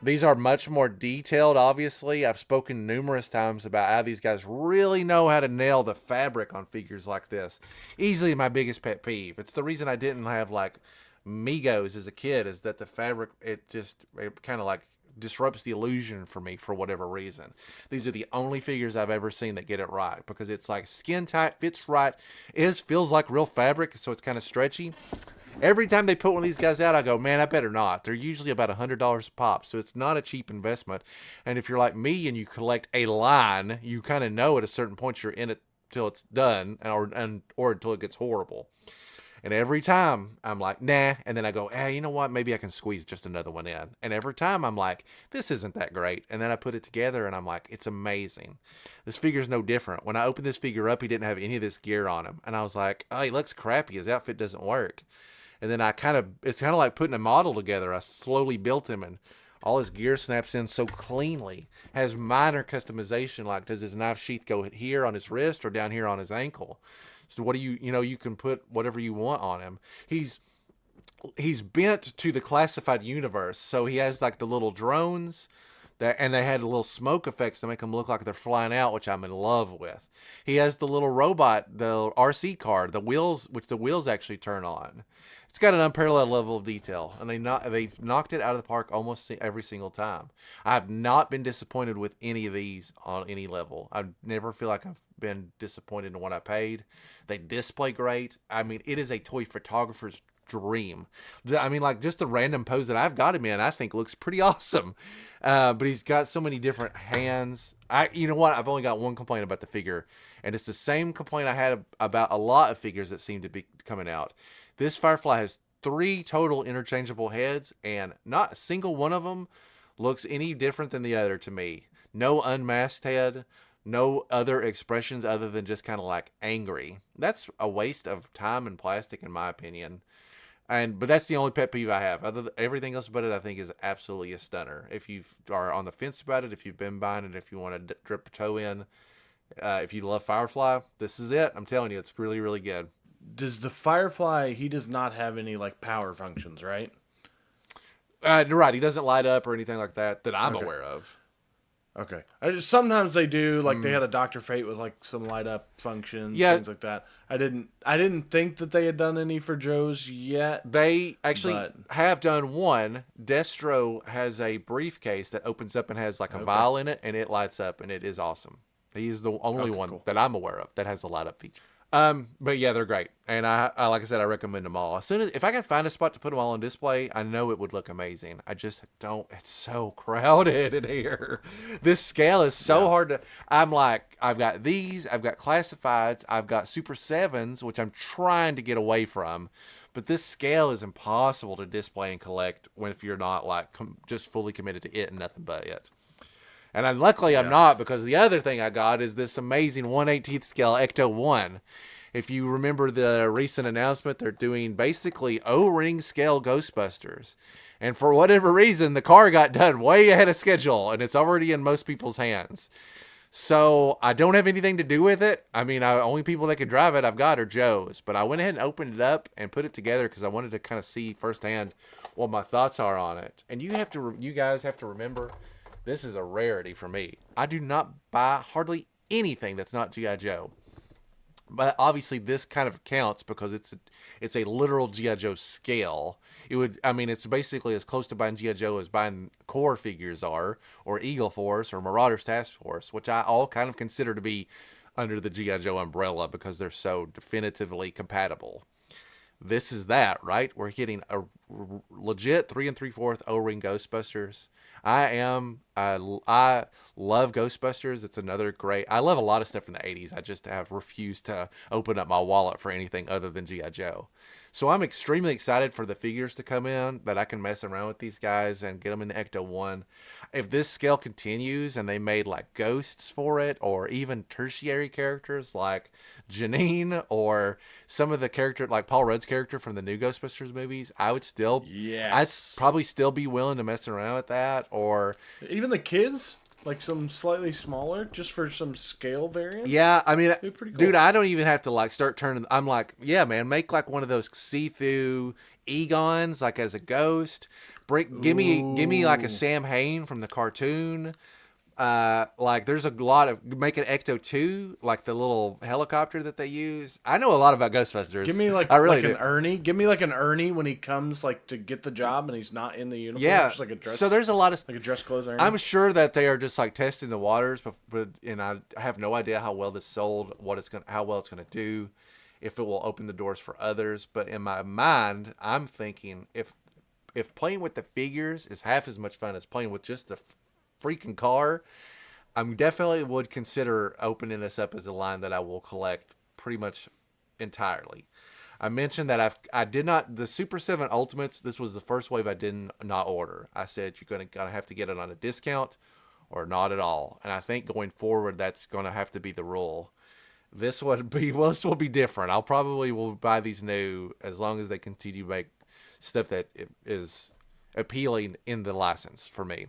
These are much more detailed, obviously. I've spoken numerous times about how these guys really know how to nail the fabric on figures like this. Easily my biggest pet peeve. It's the reason I didn't have, like, Migos as a kid, is that the fabric, it kind of, like, disrupts the illusion for me for whatever reason. These are the only figures I've ever seen that get it right, because it's, like, skin tight, fits right, feels like real fabric, so it's kind of stretchy. Every time they put one of these guys out, I go, man, I better not. They're usually about $100 a pop, so it's not a cheap investment. And if you're like me and you collect a line, you kind of know at a certain point you're in it till it's done, or until it gets horrible. And every time I'm like, nah, and then I go, hey, you know what? Maybe I can squeeze just another one in. And every time I'm like, this isn't that great. And then I put it together and I'm like, it's amazing. This figure's no different. When I opened this figure up, he didn't have any of this gear on him. And I was like, oh, he looks crappy. His outfit doesn't work. And then it's kind of like putting a model together. I slowly built him, and all his gear snaps in so cleanly. Has minor customization, like does his knife sheath go here on his wrist or down here on his ankle? So what do you can put whatever you want on him. He's bent to the Classified universe. So he has like the little drones, and they had little smoke effects to make them look like they're flying out, which I'm in love with. He has the little robot, the RC car, which the wheels actually turn on. It's got an unparalleled level of detail, and they've knocked it out of the park almost every single time. I've not been disappointed with any of these on any level. I never feel like I've been disappointed in what I paid. They display great. I mean, it is a toy photographer's dream. I mean, like, just the random pose that I've got him in, I think looks pretty awesome. But he's got so many different hands. You know what? I've only got one complaint about the figure, and it's the same complaint I had about a lot of figures that seem to be coming out. This Firefly has 3 total interchangeable heads, and not a single one of them looks any different than the other to me. No unmasked head, no other expressions other than just kind of like angry. That's a waste of time and plastic, in my opinion. But that's the only pet peeve I have. Everything else about it, I think, is absolutely a stunner. If you are on the fence about it, if you've been buying it, if you want to drip a toe in, if you love Firefly, this is it. I'm telling you, it's really, really good. Does the Firefly, he does not have any, like, power functions, right? Right, he doesn't light up or anything like that I'm aware of. Okay. Sometimes they do, like they had a Dr. Fate with like some light up functions, things like that. I didn't think that they had done any for Joe's yet. They actually have done one. Destro has a briefcase that opens up and has like a vial in it, and it lights up, and it is awesome. He is the only one that I'm aware of that has the light up feature. But yeah, they're great. And I like I said, I recommend them all. If I can find a spot to put them all on display, I know it would look amazing. I just don't. It's so crowded in here. This scale is so hard to. I'm like, I've got these, I've got Classifieds, I've got Super 7s, which I'm trying to get away from. But this scale is impossible to display and collect if you're not like just fully committed to it and nothing but it. And luckily I'm not, because the other thing I got is this amazing 1/18 scale Ecto 1. If you remember the recent announcement, they're doing basically O-ring scale Ghostbusters. And for whatever reason, the car got done way ahead of schedule, and it's already in most people's hands. So I don't have anything to do with it. I mean, only people that can drive it I've got are Joe's. But I went ahead and opened it up and put it together because I wanted to kind of see firsthand what my thoughts are on it. And you guys have to remember, this is a rarity for me. I do not buy hardly anything that's not G.I. Joe. But obviously this kind of counts because it's a literal G.I. Joe scale. It's basically as close to buying G.I. Joe as buying core figures are, or Eagle Force, or Marauders Task Force, which I all kind of consider to be under the G.I. Joe umbrella because they're so definitively compatible. This is that, right? We're getting a legit 3 3/4 O-ring Ghostbusters. I love Ghostbusters. It's another great. I love a lot of stuff from the 80s. I just have refused to open up my wallet for anything other than G.I. Joe. So I'm extremely excited for the figures to come in, that I can mess around with these guys and get them in the Ecto 1. If this scale continues and they made like ghosts for it, or even tertiary characters like Janine, or some of the character like Paul Rudd's character from the new Ghostbusters movies, I would still, I'd probably still be willing to mess around with that. Or even the kids, like some slightly smaller, just for some scale variants. Yeah, I mean, cool. Dude, I don't even have to like start turning. I'm like, yeah, man, make like one of those see-through Egons, like as a ghost. Give me like a Sam Hain from the cartoon. Like there's a lot of make an Ecto 2, like the little helicopter that they use. I know a lot about Ghostbusters. Give me like an Ernie. Give me like an Ernie when he comes like to get the job and he's not in the uniform. Yeah. Just like a dress. So there's a lot of like a dress clothes Ernie. I'm sure that they are just like testing the waters, but and I have no idea how well this sold, how well it's gonna do, if it will open the doors for others. But in my mind, I'm thinking if playing with the figures is half as much fun as playing with just the freaking car, I'm definitely would consider opening this up as a line that I will collect pretty much entirely. I mentioned that I did not, the Super 7 Ultimates, this was the first wave I did not order. I said you're gonna have to get it on a discount or not at all. And I think going forward that's gonna have to be the rule. This will be different. I'll probably will buy these new as long as they continue to make stuff that is appealing in the license for me.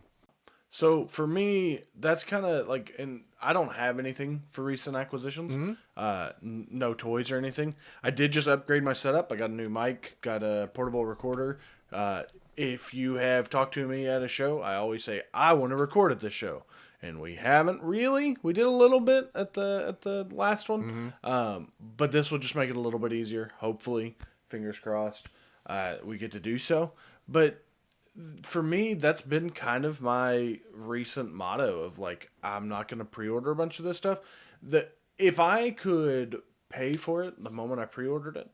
So for me, that's kind of like, and I don't have anything for recent acquisitions. No toys or anything. I did just upgrade my setup. I got a new mic, got a portable recorder. If you have talked to me at a show, I always say I want to record at this show, and we haven't really. We did a little bit at the last one, but this will just make it a little bit easier. Hopefully, fingers crossed, we get to do so. But for me, that's been kind of my recent motto of like, I'm not going to pre-order a bunch of this stuff. That if I could pay for it the moment I pre-ordered it,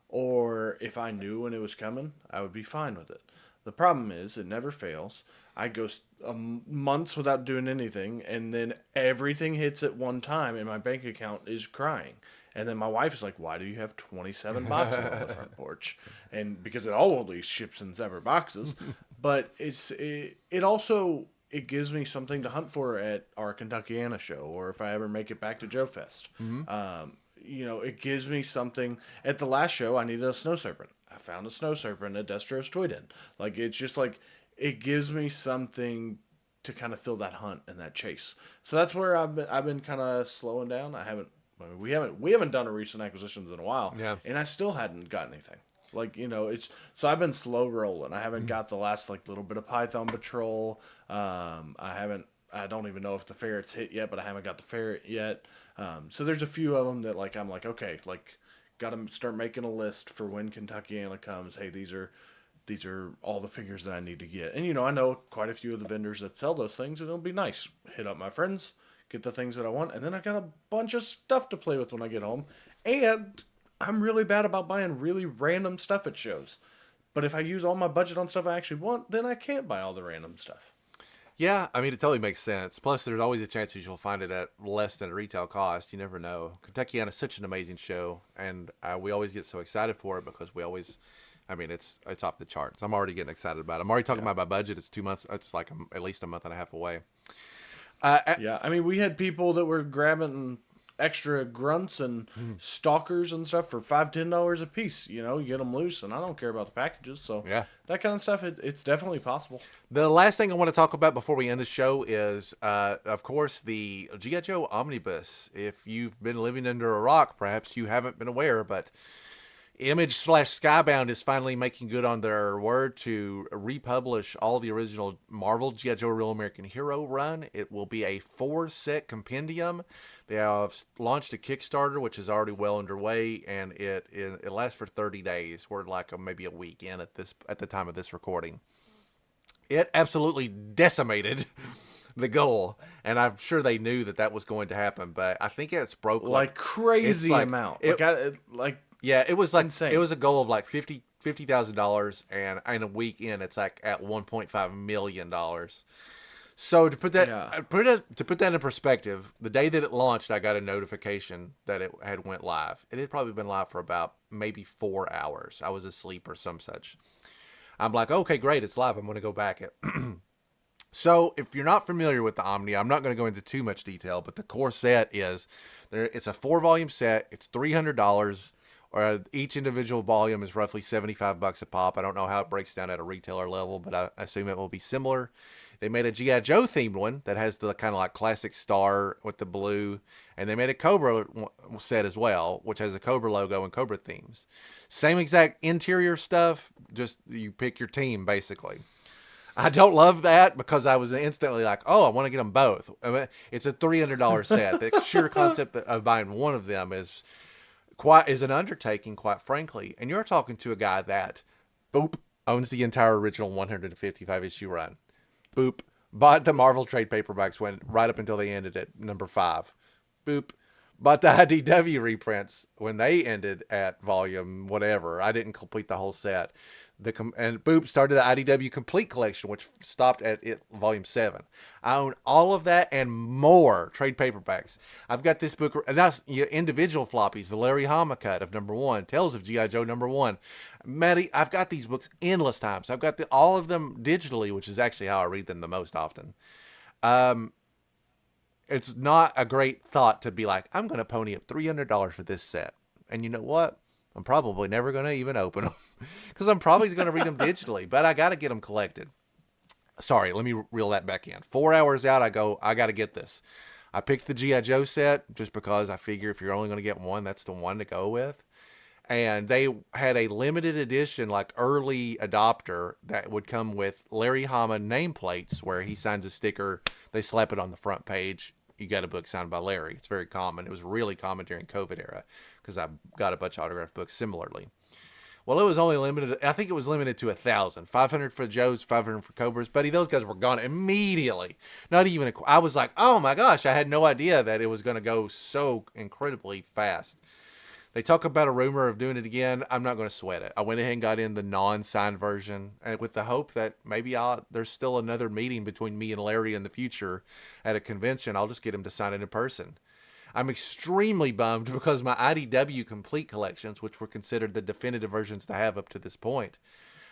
or if I knew when it was coming, I would be fine with it. The problem is it never fails. I go months without doing anything, and then everything hits at one time, and my bank account is crying. And then my wife is like, why do you have 27 boxes on the front porch? And because it always ships in separate boxes. But it also gives me something to hunt for at our Kentuckiana show, or if I ever make it back to Joe Fest. It gives me something. At the last show, I needed a snow serpent. I found a snow serpent at Destro's Toy Den. Like, it's just like, it gives me something to kind of fill that hunt and that chase. So that's where I've been kind of slowing down. We haven't done a recent acquisitions in a while, and I still hadn't got anything. Like, so I've been slow rolling. I haven't got the last like little bit of Python Patrol. I don't even know if the ferret's hit yet, but I haven't got the ferret yet. So there's a few of them that like I'm like, okay, like got to start making a list for when Kentuckiana comes. Hey, these are all the figures that I need to get. And I know quite a few of the vendors that sell those things, and it'll be nice. Hit up my friends, get the things that I want, and then I got a bunch of stuff to play with when I get home. And I'm really bad about buying really random stuff at shows. But if I use all my budget on stuff I actually want, then I can't buy all the random stuff. Yeah, I mean, it totally makes sense. Plus, there's always a chance that you'll find it at less than a retail cost. You never know. Kentuckiana is such an amazing show, and we always get so excited for it because we always, I mean, it's off the charts. I'm already getting excited about it. I'm already talking about my budget. It's 2 months. It's like at least a month and a half away. I mean, we had people that were grabbing extra grunts and stalkers and stuff for $5-10 a piece. You know, you get them loose, and I don't care about the packages. So Yeah. that kind of stuff, it's definitely possible. The last thing I want to talk about before we end the show is, of course, the G.I. Joe Omnibus. If you've been living under a rock, perhaps you haven't been aware, but Image/Skybound is finally making good on their word to republish all the original Marvel G.I. Joe Real American Hero run. It will be a 4-set compendium. They have launched a Kickstarter, which is already well underway, and it lasts for 30 days. We're like maybe a week in at the time of this recording. It absolutely decimated the goal, and I'm sure they knew that was going to happen, but I think it's broke Like crazy amount. Yeah, it was like insane. It was a goal of like $50,000, and in a week in, it's like at $1.5 million. So to put that in perspective, the day that it launched, I got a notification that it had went live. It had probably been live for about maybe 4 hours. I was asleep or some such. I'm like, okay, great, it's live. I'm going to go back it. So if you're not familiar with the Omni, I'm not going to go into too much detail, but the core set is there. It's a 4-volume set. It's $300. Or each individual volume is roughly $75 a pop. I don't know how it breaks down at a retailer level, but I assume it will be similar. They made a G.I. Joe themed one that has the kind of like classic star with the blue. And they made a Cobra set as well, which has a Cobra logo and Cobra themes. Same exact interior stuff, just you pick your team, basically. I don't love that because I was instantly like, oh, I want to get them both. I mean, it's a $300 set. The sheer concept of buying one of them is an undertaking, quite frankly. And you're talking to a guy that, boop, owns the entire original 155 issue run. Boop, bought the Marvel trade paperbacks when right up until they ended at number 5. Boop, bought the IDW reprints when they ended at volume whatever. I didn't complete the whole set. And boop, started the IDW Complete Collection, which stopped at volume 7. I own all of that and more trade paperbacks. I've got this book, and that's individual floppies, the Larry Hama cut of number 1, Tales of G.I. Joe number 1. Maddie, I've got these books endless times. I've got all of them digitally, which is actually how I read them the most often. It's not a great thought to be like, I'm going to pony up $300 for this set. And you know what? I'm probably never going to even open them because I'm probably going to read them digitally, but I got to get them collected. Sorry, let me reel that back in. 4 hours out, I got to get this. I picked the G.I. Joe set just because I figure if you're only going to get one, that's the one to go with. And they had a limited edition, like early adopter that would come with Larry Hama nameplates where he signs a sticker. They slap it on the front page. You got a book signed by Larry. It's very common. It was really common during COVID era because I got a bunch of autographed books similarly. Well, it was only limited. I think it was limited to 1,000. 500 for Joe's, 500 for Cobras. Buddy, those guys were gone immediately. Not even I was like, oh my gosh, I had no idea that it was going to go so incredibly fast. They talk about a rumor of doing it again. I'm not going to sweat it. I went ahead and got in the non-signed version, and with the hope that maybe there's still another meeting between me and Larry in the future at a convention. I'll just get him to sign it in person. I'm extremely bummed because my IDW Complete collections, which were considered the definitive versions to have up to this point,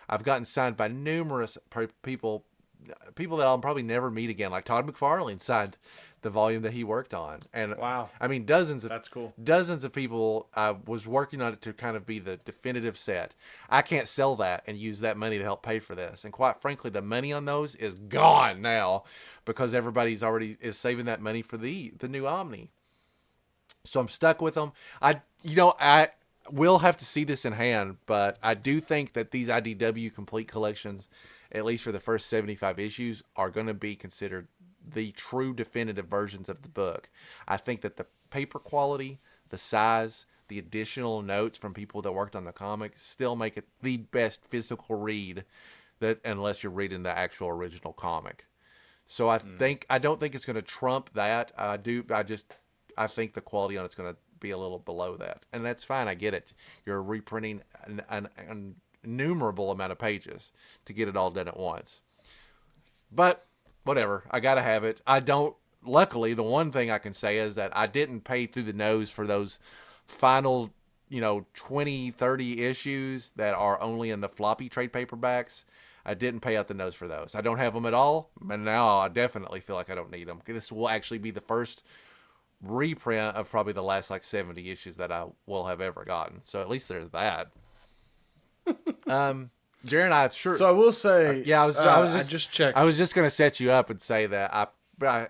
I've gotten signed by numerous people that I'll probably never meet again. Like Todd McFarlane signed the volume that he worked on. And wow. I mean, that's cool. Dozens of people was working on it to kind of be the definitive set. I can't sell that and use that money to help pay for this. And quite frankly, the money on those is gone now because everybody's already is saving that money for the new Omni. So I'm stuck with them. I will have to see this in hand, but I do think that these IDW Complete collections, at least for the first 75 issues, are going to be considered the true definitive versions of the book. I think that the paper quality, the size, the additional notes from people that worked on the comic still make it the best physical read, that unless you're reading the actual original comic. So I don't think it's going to trump that. I think the quality on it's going to be a little below that, and that's fine. I get it. You're reprinting an innumerable amount of pages to get it all done at once. But whatever, I got to have it. Luckily, the one thing I can say is that I didn't pay through the nose for those final, 20, 30 issues that are only in the floppy trade paperbacks. I didn't pay out the nose for those. I don't have them at all, and now I definitely feel like I don't need them. This will actually be the first reprint of probably the last like 70 issues that I will have ever gotten. So at least there's that. Jaren, I sure. So I will say, yeah, I just checked. I was just gonna set you up and say that I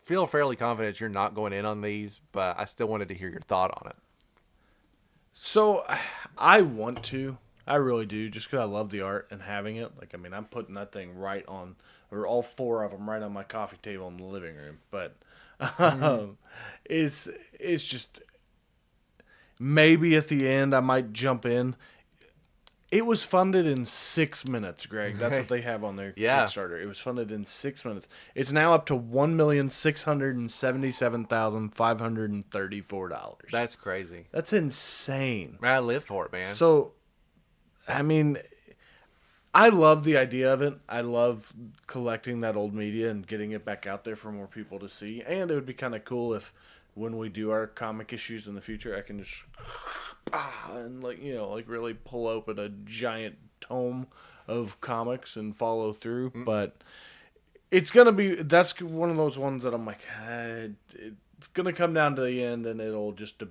feel fairly confident you're not going in on these, but I still wanted to hear your thought on it. So I want to. I really do, just because I love the art and having it. Like, I mean, I'm putting that thing right on, or all 4 of them right on my coffee table in the living room. But it's just, maybe at the end I might jump in. It was funded in 6 minutes, Greg. That's what they have on their Kickstarter. It was funded in 6 minutes. It's now up to $1,677,534. That's crazy. That's insane. I live for it, man. So, I mean, I love the idea of it. I love collecting that old media and getting it back out there for more people to see. And it would be kind of cool if, when we do our comic issues in the future, I can just and like really pull open a giant tome of comics and follow through. But it's gonna be, that's one of those ones that I'm like, it's gonna come down to the end, and it'll just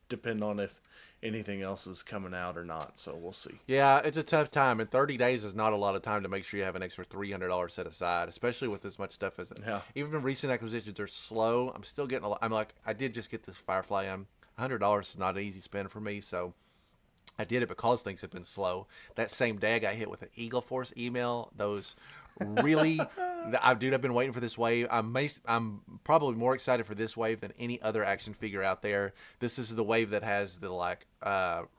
depend on if anything else is coming out or not. So we'll see. Yeah, it's a tough time, and 30 days is not a lot of time to make sure you have an extra $300 set aside, especially with as much stuff as even recent acquisitions are slow. I'm still getting a lot. I'm like, I did just get this Firefly. $100 is not an easy spend for me, so I did it because things have been slow. That same day I got hit with an Eagle Force email. Those really, I've been waiting for this wave. I'm probably more excited for this wave than any other action figure out there. This is the wave that has the like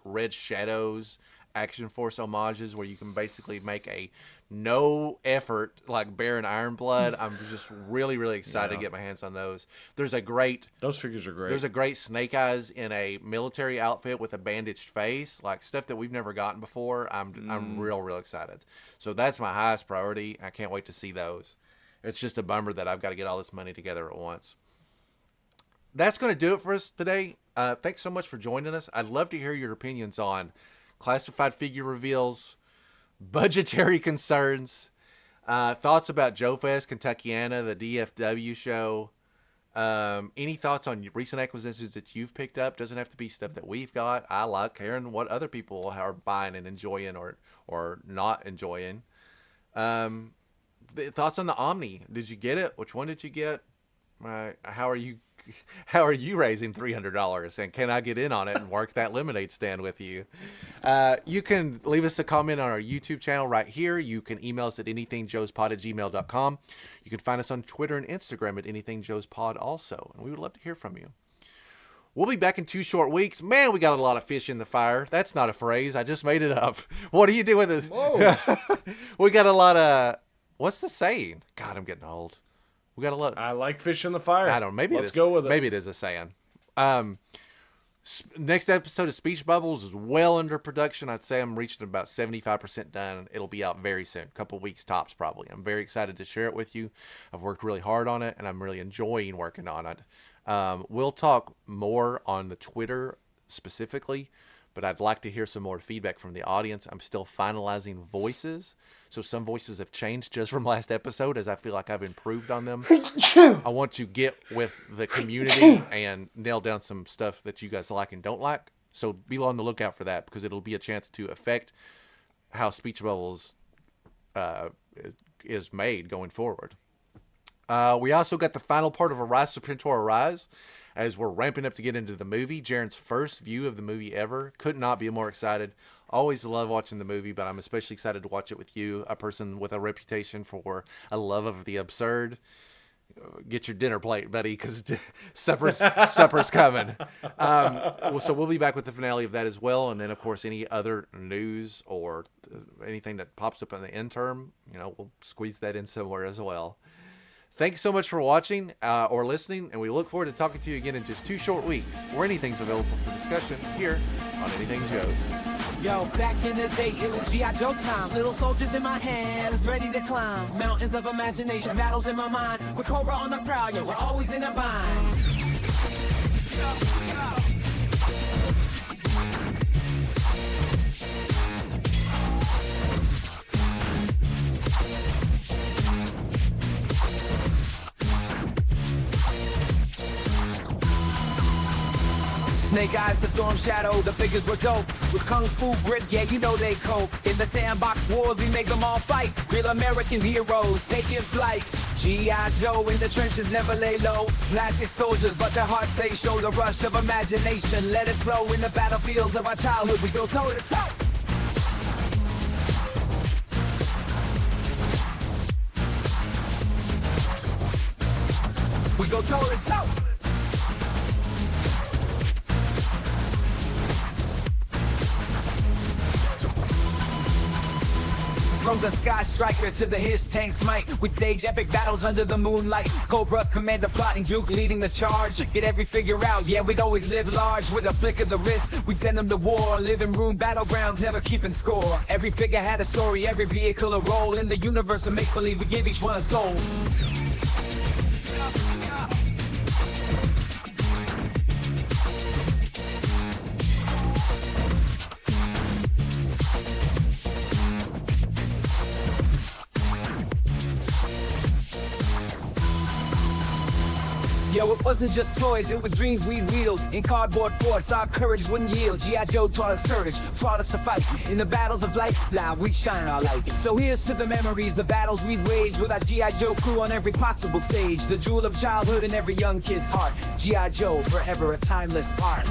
Red Shadows Action Force homages, where you can basically make a no effort like Baron Ironblood. I'm just really excited to get my hands on those. Those figures are great. There's a great Snake Eyes in a military outfit with a bandaged face, like stuff that we've never gotten before. I'm real excited. So that's my highest priority. I can't wait to see those. It's just a bummer that I've got to get all this money together at once. That's going to do it for us today. Thanks so much for joining us. I'd love to hear your opinions on classified figure reveals, budgetary concerns, thoughts about Joe Fest, Kentuckiana, the DFW show, any thoughts on recent acquisitions that you've picked up. Doesn't have to be stuff that we've got. I like hearing what other people are buying and enjoying or not enjoying. The thoughts on the Omni. Did you get it? Which one did you get? How are you raising $300, and can I get in on it and work that lemonade stand with you? You can leave us a comment on our YouTube channel right here. You can email us at anythingjoespod@gmail.com. You can find us on Twitter and Instagram at anythingjoespod also, and we would love to hear from you. We'll be back in 2 short weeks. Man, we got a lot of fish in the fire. That's not a phrase. I just made it up. What do you do with it? Whoa. We got a lot of, what's the saying? God, I'm getting old. We got a lot. I like fish in the fire. I don't know. Maybe Let's go with it. Maybe it is a saying. Next episode of Speech Bubbles is well under production. I'd say I'm reaching about 75% done. It'll be out very soon. A couple weeks tops, probably. I'm very excited to share it with you. I've worked really hard on it, and I'm really enjoying working on it. We'll talk more on the Twitter specifically, but I'd like to hear some more feedback from the audience. I'm still finalizing voices. So some voices have changed just from last episode, as I feel like I've improved on them. I want to get with the community and nail down some stuff that you guys like and don't like. So be on the lookout for that, because it'll be a chance to affect how Speech Bubbles is made going forward. We also got the final part of Arise Serpentor Arise, as we're ramping up to get into the movie. Jaren's first view of the movie ever. Could not be more excited. Always love watching the movie, but I'm especially excited to watch it with you, a person with a reputation for a love of the absurd. Get your dinner plate, buddy, because supper's coming. So we'll be back with the finale of that as well, and then of course any other news or anything that pops up in the interim, we'll squeeze that in somewhere as well. Thanks so much for watching or listening, and we look forward to talking to you again in just 2 short weeks, where anything's available for discussion here on Anything Joe's. Yo, back in the day, it was G.I. Joe time. Little soldiers in my hands, ready to climb. Mountains of imagination, battles in my mind. With Cobra on the prowl, yeah, we're always in a bind. Snake Eyes, the Storm Shadow, the figures were dope. With Kung Fu grip, yeah, you know they cope. In the sandbox wars, we make them all fight. Real American heroes taking flight. G.I. Joe in the trenches never lay low. Plastic soldiers, but their hearts they show the rush of imagination. Let it flow in the battlefields of our childhood. We go toe to toe. We go toe to toe. From the Sky Striker to the His Tank Smite, we stage epic battles under the moonlight. Cobra, Commander plotting, Duke leading the charge. Get every figure out, yeah, we'd always live large. With a flick of the wrist, we'd send them to war. Living room battlegrounds, never keeping score. Every figure had a story, every vehicle a role. In the universe of make-believe, we give each one a soul. Yo, it wasn't just toys, it was dreams we'd wield. In cardboard forts, our courage wouldn't yield. G.I. Joe taught us courage, taught us to fight. In the battles of life, loud, we shine our light. So here's to the memories, the battles we'd wage with our G.I. Joe crew on every possible stage. The jewel of childhood in every young kid's heart. G.I. Joe, forever a timeless art.